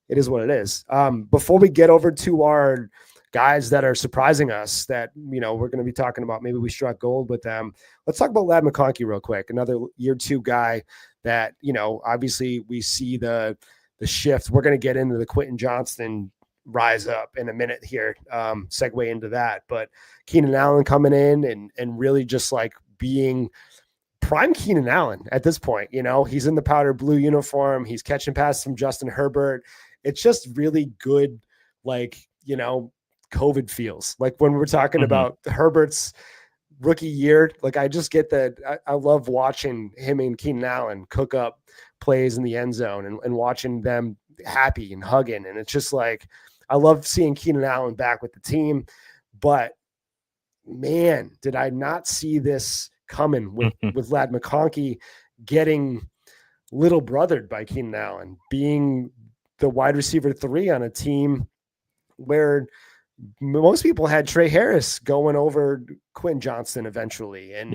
it is what it is. Before we get over to our guys that are surprising us that, we're going to be talking about, maybe we struck gold with them. Let's talk about Ladd McConkey real quick. Another year 2 guy that, obviously we see the shift. We're going to get into the Quentin Johnston rise up in a minute here, segue into that, but Keenan Allen coming in and really just like being prime Keenan Allen at this point. He's in the powder blue uniform. He's catching passes from Justin Herbert. It's just really good, like, COVID feels like when we're talking about Herbert's rookie year. Like I just get that. I love watching him and Keenan Allen cook up plays in the end zone and watching them happy and hugging. And it's just like, I love seeing Keenan Allen back with the team, but man, did I not see this coming with Ladd McConkey getting little brothered by Keenan Allen, being the wide receiver 3 on a team where, most people had Trey Harris going over Quentin Johnston eventually. And,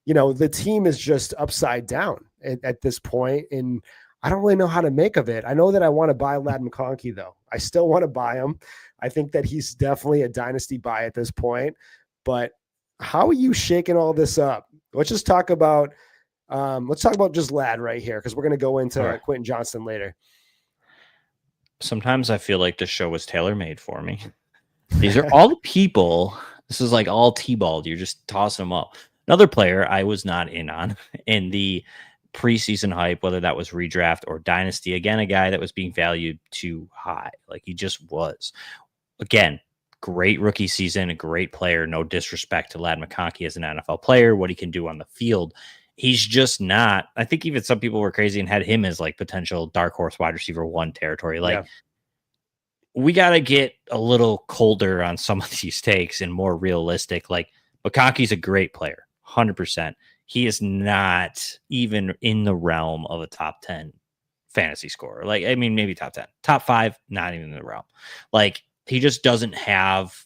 the team is just upside down at this point, and I don't really know how to make of it. I know that I want to buy Ladd McConkey, though. I still want to buy him. I think that he's definitely a dynasty buy at this point. But how are you shaking all this up? Let's talk about just Ladd right here, because we're going to go into Quentin Johnston later. Sometimes I feel like this show was tailor-made for me. These are all the people. This is like all T-balled. You're just tossing them up. Another player I was not in on in the preseason hype, whether that was redraft or dynasty. Again, a guy that was being valued too high. Like he just was. Again, great rookie season, a great player. No disrespect to Ladd McConkey as an NFL player, what he can do on the field. He's just not. I think even some people were crazy and had him as like potential dark horse wide receiver 1 territory. Like we got to get a little colder on some of these takes and more realistic. Like McConkey's a great player, 100%. He is not even in the realm of a top 10 fantasy scorer. Like, I mean, maybe top 10, top 5, not even in the realm. Like he just doesn't have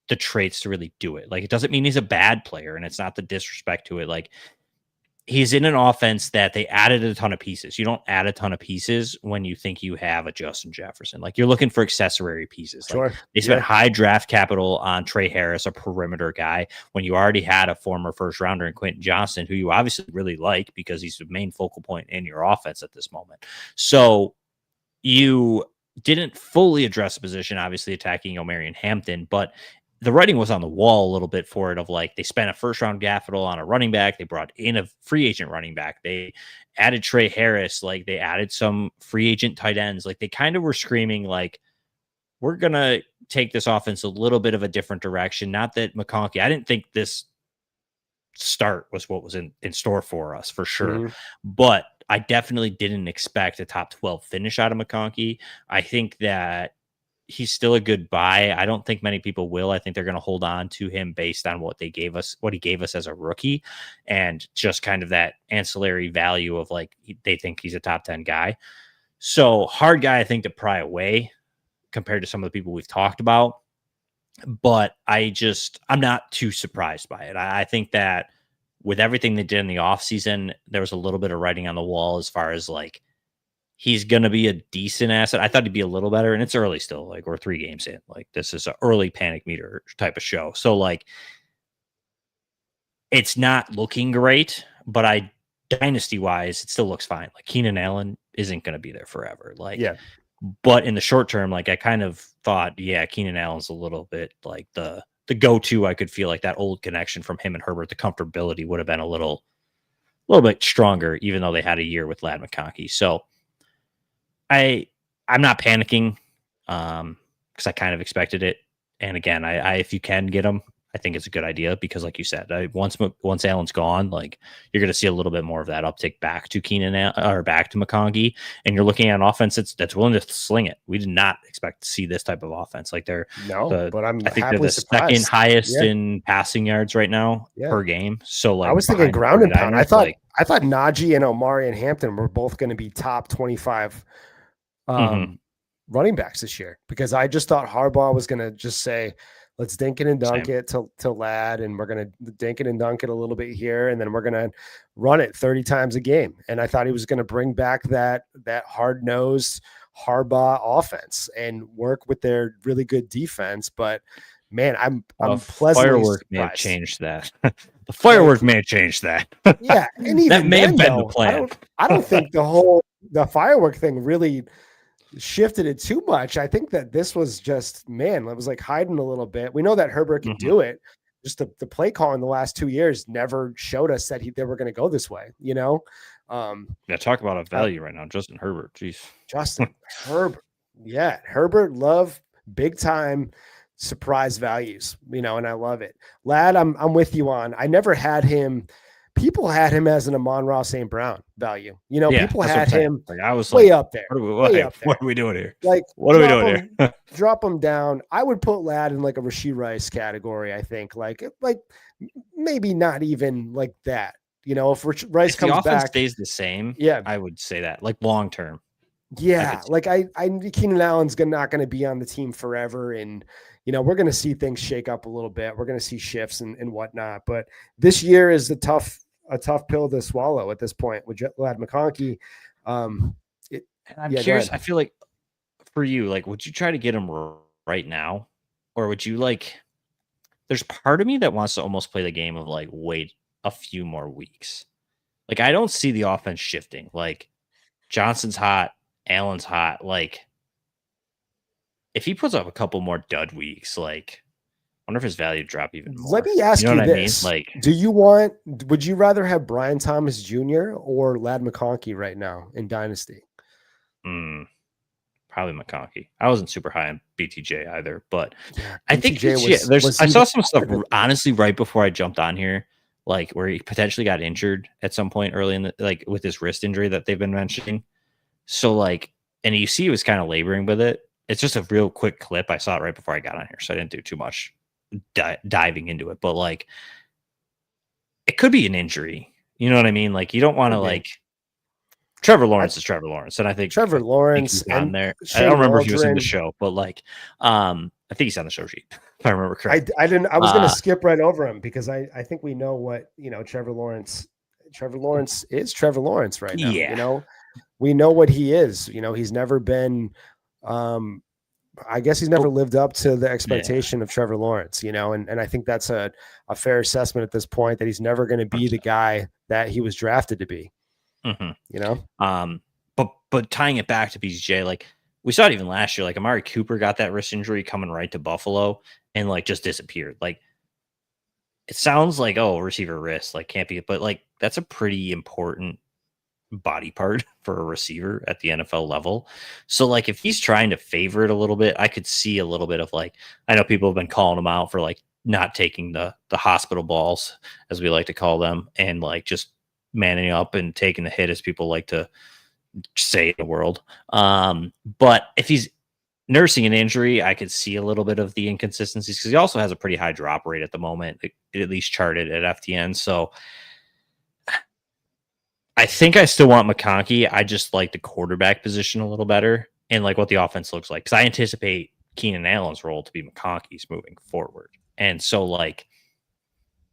the traits to really do it. Like it doesn't mean he's a bad player, and it's not the disrespect to it. Like he's in an offense that they added a ton of pieces. You don't add a ton of pieces when you think you have a Justin Jefferson. Like you're looking for accessory pieces. Sure. Like they spent high draft capital on Trey Harris, a perimeter guy, when you already had a former first rounder in Quentin Johnston, who you obviously really like because he's the main focal point in your offense at this moment. So you didn't fully address the position, obviously attacking Omarion Hampton, but the writing was on the wall a little bit for it, of like they spent a first round capital on a running back. They brought in a free agent running back. They added Trey Harris. Like they added some free agent tight ends. Like they kind of were screaming like, we're going to take this offense a little bit of a different direction. Not that McConkey, I didn't think this start was what was in store for us for sure. But I definitely didn't expect a top 12 finish out of McConkey. I think that he's still a good buy. I don't think many people will. I think they're going to hold on to him based on what he gave us as a rookie, and just kind of that ancillary value of like, they think he's a top 10 guy. So hard guy, I think, to pry away compared to some of the people we've talked about, but I'm not too surprised by it. I think that with everything they did in the offseason, there was a little bit of writing on the wall as far as like, he's going to be a decent asset. I thought he'd be a little better, and it's early still. Like we're 3 games in. Like this is an early panic meter type of show. So like it's not looking great, but dynasty wise, it still looks fine. Like Keenan Allen isn't going to be there forever. Like, but in the short term, like I kind of thought, Keenan Allen's a little bit like the go-to. I could feel like that old connection from him and Herbert, the comfortability would have been a little bit stronger, even though they had a year with Ladd McConkey. So I'm not panicking because I kind of expected it. And again, I if you can get him, I think it's a good idea because, like you said, once Allen's gone, like you're going to see a little bit more of that uptick back to Keenan or back to McConkey, and you're looking at an offense that's willing to sling it. We did not expect to see this type of offense. Like but I think they're the surprised. Second highest in passing yards right now per game. So like I was thinking ground and pound. I thought Najee and Omarion Hampton were both going to be top 25 running backs this year, because I just thought Harbaugh was going to just say, let's dink it and dunk it to Ladd, and we're going to dink it and dunk it a little bit here, and then we're going to run it 30 times a game. And I thought he was going to bring back that hard-nosed Harbaugh offense and work with their really good defense. But man, I'm pleasantly firework surprised. May have changed that. The firework may have changed that. Yeah, and even that may have been the plan. I don't think the firework thing really shifted it too much. I think that this was just, it was like hiding a little bit. We know that Herbert can do it. Just the play call in the last 2 years never showed us that they were going to go this way, Talk about a value right now. Justin Herbert. Jeez. Justin Herbert. Yeah. Herbert, love, big time surprise values, and I love it. Ladd, I'm with you on. I never had him. People had him as an Amon-Ra St. Brown value. People had him like, I was way like, up there. What are we doing here? Like, what are we doing here? Drop him down. I would put Ladd in like a Rashee Rice category, I think. Like maybe not even like that. If Rice comes the offense back, stays the same, I would say that. Like long term. Yeah, like I Keenan Allen's not going to be on the team forever, and we're going to see things shake up a little bit. We're going to see shifts and whatnot. But this year is a tough pill to swallow at this point with Vlad McConkey. I'm curious. I feel like for you, like, would you try to get him right now, or would you like? There's part of me that wants to almost play the game of like wait a few more weeks. Like I don't see the offense shifting. Like Johnson's hot. Allen's hot. Like, if he puts up a couple more dud weeks, like, I wonder if his value drop even more. Let me ask you this: Like, would you rather have Brian Thomas Jr. or Ladd McConkey right now in Dynasty? Probably McConkey. I wasn't super high on BTJ either, but yeah, I think I saw some stuff honestly right before I jumped on here, like where he potentially got injured at some point early in the with his wrist injury that they've been mentioning. So like, and you see he was kind of laboring with it. It's just a real quick clip. I saw it right before I got on here, so I didn't do too much diving into it. But like, it could be an injury. You know what I mean? Like, you don't want to like. Trevor Lawrence is Trevor Lawrence, and I think Trevor Lawrence on there. I don't remember if he was in the show, but like, I think he's on the show sheet if I remember correctly. I didn't. I was going to skip right over him because I think we know what Trevor Lawrence. Trevor Lawrence is Trevor Lawrence right now. Yeah. We know what he is. He's never been. I guess he's never lived up to the expectation of Trevor Lawrence. And I think that's a fair assessment at this point that he's never going to be the guy that he was drafted to be. Mm-hmm. But tying it back to BTJ, like we saw it even last year. Like Amari Cooper got that wrist injury coming right to Buffalo and like just disappeared. Like it sounds like receiver wrist like can't be, but like that's a pretty important body part for a receiver at the NFL level. So like if he's trying to favor it a little bit, I could see a little bit of like, I know people have been calling him out for like not taking the hospital balls, as we like to call them, and like just manning up and taking the hit, as people like to say in the world. But if he's nursing an injury, I could see a little bit of the inconsistencies because he also has a pretty high drop rate at the moment, at least charted at FTN. So I think I still want McConkey. I just like the quarterback position a little better and like what the offense looks like. Because I anticipate Keenan Allen's role to be McConkey's moving forward. And so like,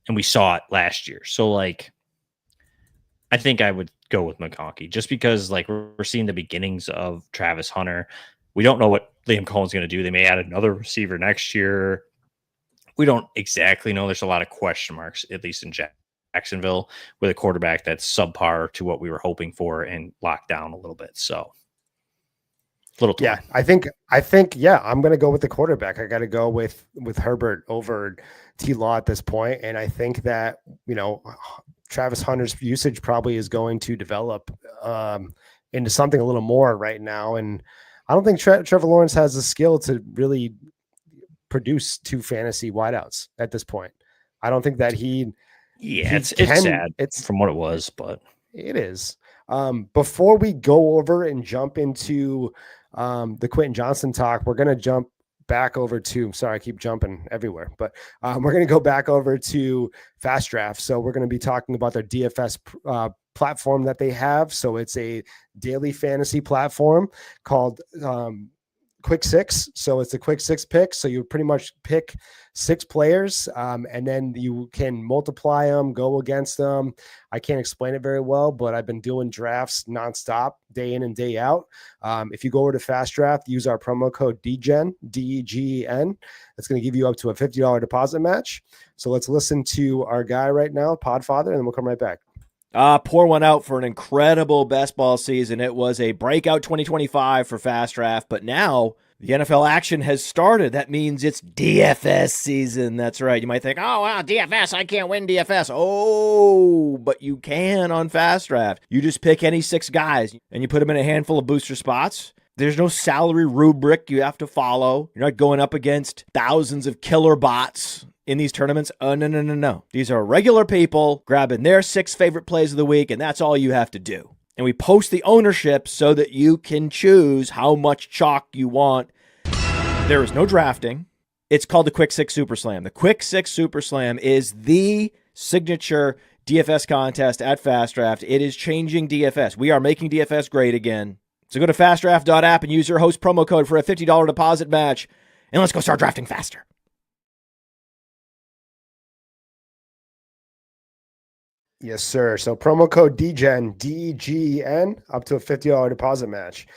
and we saw it last year. So like, I think I would go with McConkey just because like we're seeing the beginnings of Travis Hunter. We don't know what Liam Cohen's going to do. They may add another receiver next year. We don't exactly know. There's a lot of question marks, at least in Jacksonville, with a quarterback that's subpar to what we were hoping for and locked down a little bit. So little torn. Yeah, I think I'm going to go with the quarterback. I got to go with Herbert over T-Law at this point. And I think that, Travis Hunter's usage probably is going to develop into something a little more right now. And I don't think Trevor Lawrence has the skill to really produce two fantasy wideouts at this point. I don't think that it's sad. It's from what it was, but it is. Before we go over and jump into the Quentin Johnston talk, we're going to jump back over to, sorry, I keep jumping everywhere, but we're going to go back over to FastDraft. So we're going to be talking about their DFS platform that they have. So it's a daily fantasy platform called Quick Six. So it's a Quick Six pick. So you pretty much pick 6 players and then you can multiply them, go against them. I can't explain it very well, but I've been doing drafts nonstop, day in and day out. If you go over to FastDraft, use our promo code DGEN, DEGEN. That's going to give you up to a $50 deposit match. So let's listen to our guy right now, Podfather, and then we'll come right back. Pour one out for an incredible best ball season. It was a breakout 2025 for FastDraft, but now the NFL action has started. That means it's DFS season. That's right. You might think, oh, wow, DFS, I can't win DFS. Oh, but you can on FastDraft. You just pick any 6 guys, and you put them in a handful of booster spots. There's no salary rubric you have to follow. You're not going up against thousands of killer bots in these tournaments. Oh, no. These are regular people grabbing their 6 favorite plays of the week, and that's all you have to do. And we post the ownership so that you can choose how much chalk you want. There is no drafting. It's called the Quick Six Super Slam. The Quick Six Super Slam is the signature DFS contest at FastDraft. It is changing DFS. We are making DFS great again. So go to fastdraft.app and use your host promo code for a $50 deposit match. And let's go start drafting faster. Yes, sir. So promo code DGEN, DGN, up to a $50 deposit match.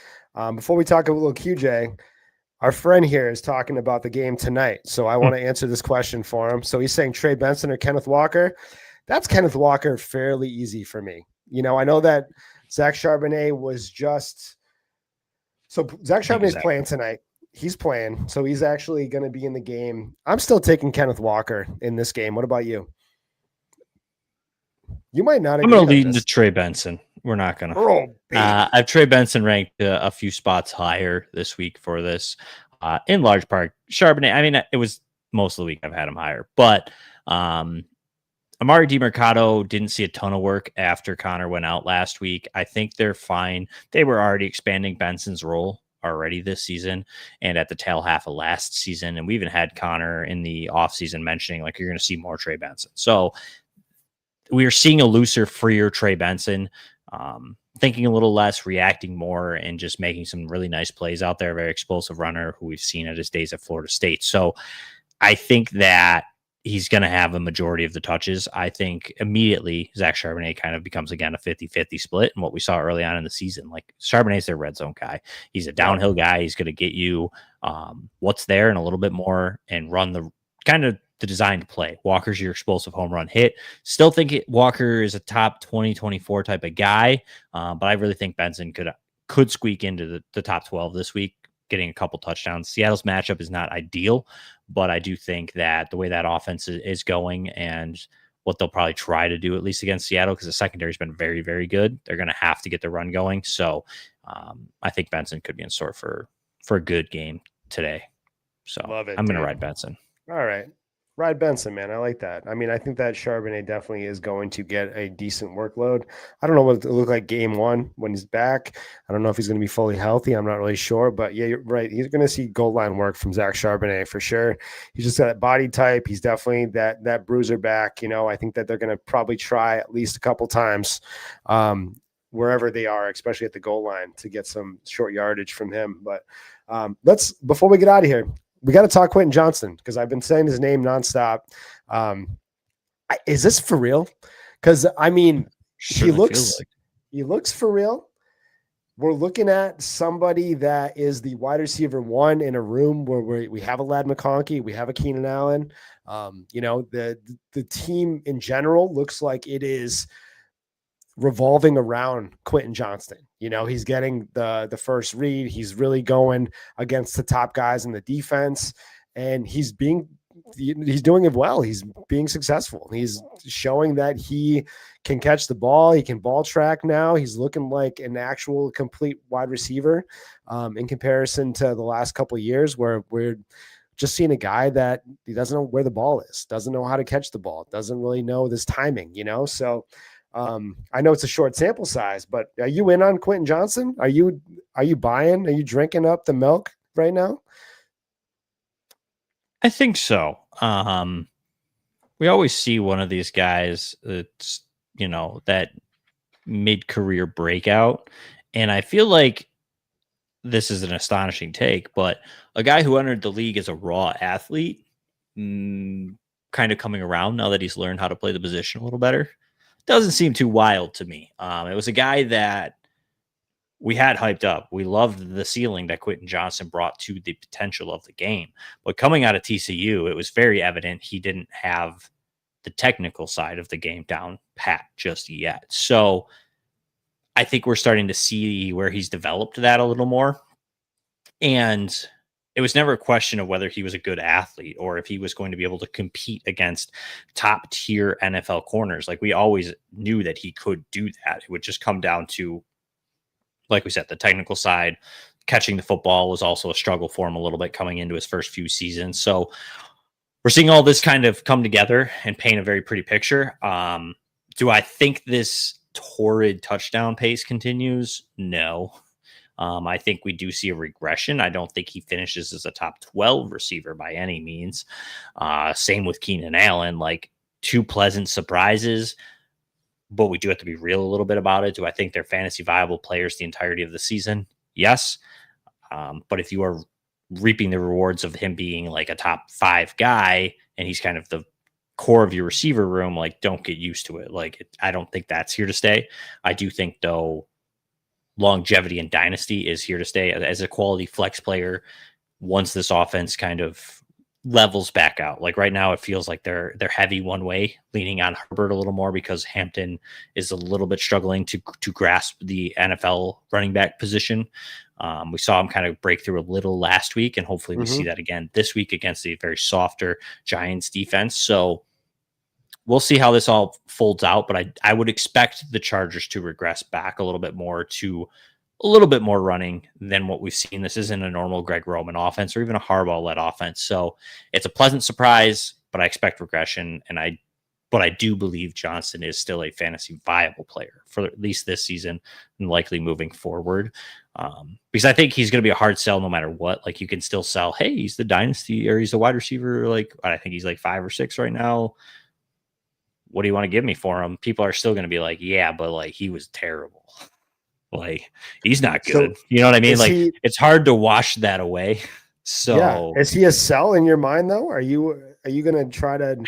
Before we talk a little QJ, our friend here is talking about the game tonight. So I want to answer this question for him. So he's saying Trey Benson or Kenneth Walker. That's Kenneth Walker fairly easy for me. I know that Zach Charbonnet was just – so Zach Charbonnet's playing tonight. He's playing. So he's actually going to be in the game. I'm still taking Kenneth Walker in this game. What about you? You might not. I'm going to lead into Trey Benson. We're not going to. I have Trey Benson ranked a few spots higher this week for this. In large part, Charbonnet. I mean, it was most of the week I've had him higher, but Amari DiMercado didn't see a ton of work after Connor went out last week. I think they're fine. They were already expanding Benson's role already this season and at the tail half of last season. And we even had Connor in the offseason mentioning like you're going to see more Trey Benson. So we are seeing a looser, freer Trey Benson, thinking a little less, reacting more, and just making some really nice plays out there. Very explosive runner who we've seen at his days at Florida State. So I think that he's going to have a majority of the touches. I think immediately Zach Charbonnet kind of becomes, again, a 50-50 split. And what we saw early on in the season, like Charbonnet's their red zone guy. He's a downhill guy. He's going to get you what's there and a little bit more and run the kind of the designed play. Walker's your explosive home run hit. Still think Walker is a top 20, 24 type of guy. But I really think Benson could squeak into the top 12 this week, getting a couple touchdowns. Seattle's matchup is not ideal, but I do think that the way that offense is going and what they'll probably try to do, at least against Seattle, because the secondary has been very, very good. They're going to have to get the run going. So I think Benson could be in store for a good game today. So I'm going to ride Benson. All right. Ride Benson, man. I like that. I mean, I think that Charbonnet definitely is going to get a decent workload. I don't know what it look like game one when he's back. I don't know if he's going to be fully healthy. I'm not really sure. But, yeah, you're right. He's going to see goal line work from Zach Charbonnet for sure. He's just got that body type. He's definitely that bruiser back. I think that they're going to probably try at least a couple times wherever they are, especially at the goal line, to get some short yardage from him. But before we get out of here, we got to talk Quentin Johnston because I've been saying his name nonstop. Is this for real? Because I mean, he looks for real. We're looking at somebody that is the wide receiver one in a room where we have a Lad McConkey, we have a Keenan Allen. The team in general looks like it is revolving around Quentin Johnston. He's getting the first read. He's really going against the top guys in the defense, and he's doing it well. He's being successful. He's showing that he can catch the ball. He can ball track now. He's looking like an actual complete wide receiver in comparison to the last couple of years where we're just seeing a guy that he doesn't know where the ball is, doesn't know how to catch the ball, doesn't really know this timing, So I know it's a short sample size, but are you in on Quentin Johnston? Are you buying? Are you drinking up the milk right now? I think so. We always see one of these guys that's, that mid-career breakout. And I feel like this is an astonishing take, but a guy who entered the league as a raw athlete, kind of coming around now that he's learned how to play the position a little better, doesn't seem too wild to me. It was a guy that we had hyped up. We loved the ceiling that Quentin Johnston brought to the potential of the game. But coming out of TCU, it was very evident he didn't have the technical side of the game down pat just yet. So I think we're starting to see where he's developed that a little more. And it was never a question of whether he was a good athlete or if he was going to be able to compete against top tier NFL corners. Like we always knew that he could do that. It would just come down to, like we said, the technical side. Catching the football was also a struggle for him a little bit coming into his first few seasons. So we're seeing all this kind of come together and paint a very pretty picture. Do I think this torrid touchdown pace continues? No. I think we do see a regression. I don't think he finishes as a top 12 receiver by any means. Same with Keenan Allen, like two pleasant surprises, but we do have to be real a little bit about it. Do I think they're fantasy viable players the entirety of the season? Yes. But if you are reaping the rewards of him being like a top 5 guy and he's kind of the core of your receiver room, like don't get used to it. Like I don't think that's here to stay. I do think though longevity in Dynasty is here to stay as a quality flex player. Once this offense kind of levels back out, like right now, it feels like they're heavy one way, leaning on Herbert a little more because Hampton is a little bit struggling to grasp the NFL running back position. We saw him kind of break through a little last week, and hopefully we see that again this week against a very softer Giants defense. So we'll see how this all folds out, but I would expect the Chargers to regress back a little bit more to a little bit more running than what we've seen. This isn't a normal Greg Roman offense or even a Harbaugh-led offense. So it's a pleasant surprise, but I expect regression. But I do believe Johnston is still a fantasy viable player for at least this season and likely moving forward. Because I think he's going to be a hard sell no matter what. Like you can still sell, hey, he's the dynasty or he's the wide receiver. Like I think he's like 5 or 6 right now. What do you want to give me for him? People are still going to be like, yeah, but like he was terrible. Like he's not good. So, you know what I mean? Like it's hard to wash that away. So yeah. Is he a sell in your mind though? Are you going to try to?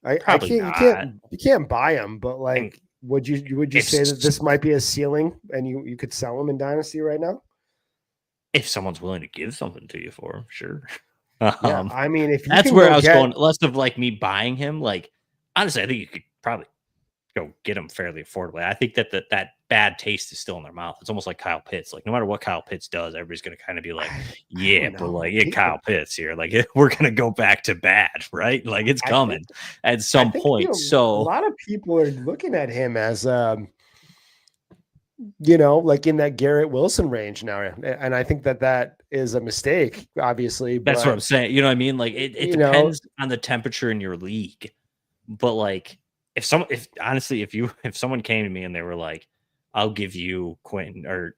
You can't buy him, but like, would you say that this might be a ceiling and you could sell him in Dynasty right now? If someone's willing to give something to you for him, sure. Yeah, I mean, if you that's where I was going, less of like me buying him. Like honestly, I think you could probably go get him fairly affordably. I think that that bad taste is still in their mouth. It's almost like Kyle Pitts. Like no matter what Kyle Pitts does, everybody's going to kind of be like, yeah, but like Kyle Pitts here, like we're going to go back to bad, right? Like it's coming at some point. So a lot of people are looking at him as, like in that Garrett Wilson range now. And I think that is a mistake, obviously. That's what I'm saying. You know what I mean? Like it depends on the temperature in your league. But like, if someone came to me and they were like, I'll give you Quentin or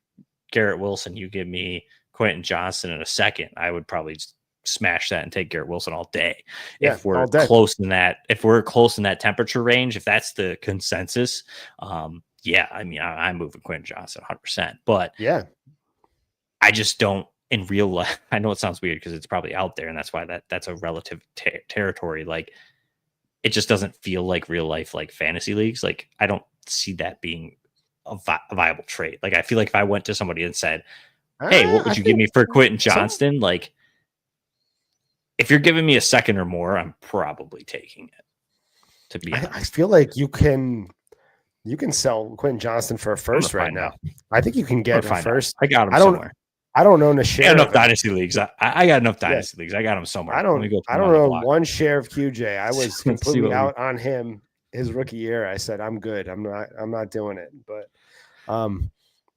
Garrett Wilson, you give me Quentin Johnston in a second, I would probably just smash that and take Garrett Wilson all day. Yeah, if we're close in that temperature range, if that's the consensus, yeah, I mean, I'm moving Quentin Johnston 100%. But yeah, I just don't in real life. I know it sounds weird because it's probably out there, and that's why that's a relative territory. Like, it just doesn't feel like real life, like fantasy leagues. Like, I don't see that being a viable trade. Like, I feel like if I went to somebody and said, hey, what would you give me for Quentin Johnston? Like, if you're giving me a second or more, I'm probably taking it. To be honest. I feel like you can sell Quentin Johnston for a first right now. I think you can get a first. I got him somewhere. I don't own a share. I got enough dynasty leagues. I got enough dynasty leagues. I got him somewhere. I don't know one share of QJ. I was completely out on him his rookie year. I said I'm good. I'm not doing it. But all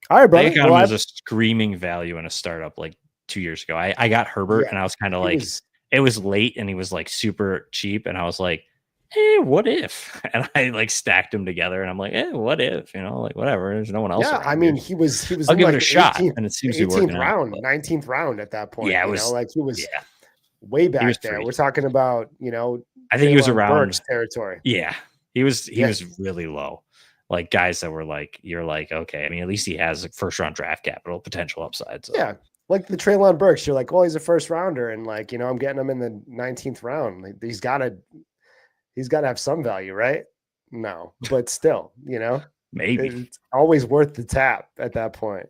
right, brother. I got him as a screaming value in a startup like 2 years ago. I got Herbert and I was kind of like, it was late and he was like super cheap, and I was like, hey, what if? And I like stacked them together, and I'm like, what if? Like whatever. There's no one else. Yeah, I mean, he was. I'll give it a shot, and it seems to be working round, 19th round at that point. Yeah, it was like he was way back there. We're talking about I think he was around Burks territory. Yeah, he was really low. Like guys that were like, you're like, okay. I mean, at least he has a first round draft capital potential upside. So. Yeah. Like the Treylon Burks, you're like, well, he's a first rounder, and like, I'm getting him in the 19th round. Like, he's got to have some value, right? No, but still, maybe it's always worth the tap at that point.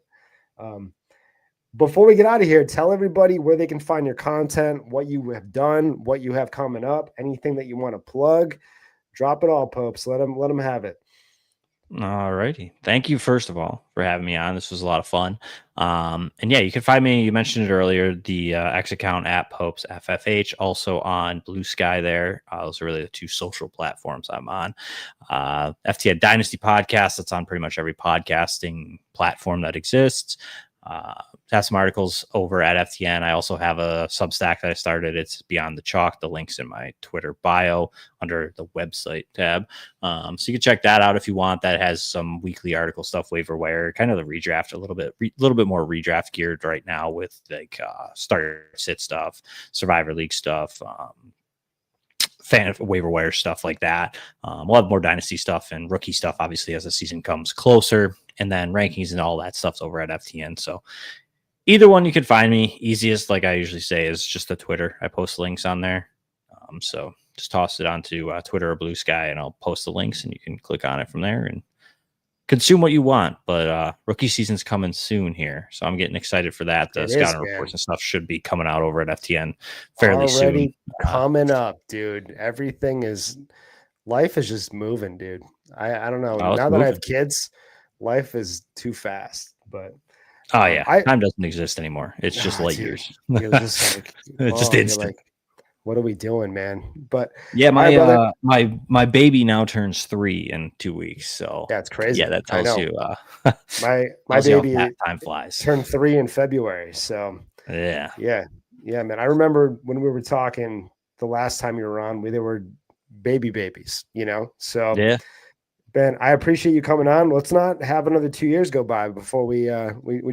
Before we get out of here, tell everybody where they can find your content, what you have done, what you have coming up, anything that you want to plug. Drop it all, Popes. Let them have it. All righty. Thank you, first of all, for having me on. This was a lot of fun. And yeah, you can find me. You mentioned it earlier, the X account at Popes FFH, also on Blue Sky there. Those are really the two social platforms I'm on. FTN Dynasty podcast. That's on pretty much every podcasting platform that exists. Have some articles over at FTN. I also have a Substack that I started. It's Beyond the Chalk. The link's in my Twitter bio under the website tab. So you can check that out if you want. That has some weekly article stuff, waiver wire, kind of the redraft, a little bit more redraft geared right now with like start sit stuff, Survivor League stuff, fan waiver wire stuff like that. We'll have more dynasty stuff and rookie stuff, obviously, as the season comes closer. and then rankings and all that stuff's over at FTN. So either one you can find me. Easiest, like I usually say, is just the Twitter. I post links on there. So just toss it onto Twitter or Blue Sky, and I'll post the links, and you can click on it from there and consume what you want. But rookie season's coming soon here, so I'm getting excited for that. The scouting reports and stuff should be coming out over at FTN fairly soon. Coming up, dude. Life is just moving, dude. I don't know. Now that I have kids, life is too fast. But time doesn't exist anymore. It's just light years. You're just like, it's just instant. Like, what are we doing, man? But yeah, my baby now turns 3 in 2 weeks. So that's crazy. Yeah, that tells you. My baby time flies. Turned 3 in February. So yeah, man. I remember when we were talking the last time you were on, they were babies, So yeah, Ben, I appreciate you coming on. Let's not have another 2 years go by before we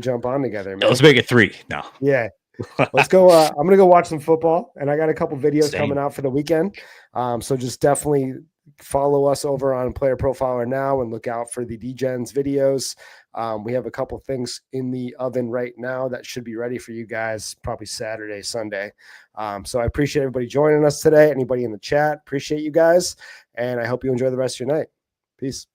jump on together, man. Let's make it 3 now. Yeah. Let's go. I'm going to go watch some football, and I got a couple videos coming out for the weekend. So just definitely follow us over on Player Profiler now and look out for the DGens videos. We have a couple things in the oven right now that should be ready for you guys probably Saturday, Sunday. So I appreciate everybody joining us today. Anybody in the chat, appreciate you guys. And I hope you enjoy the rest of your night. Peace.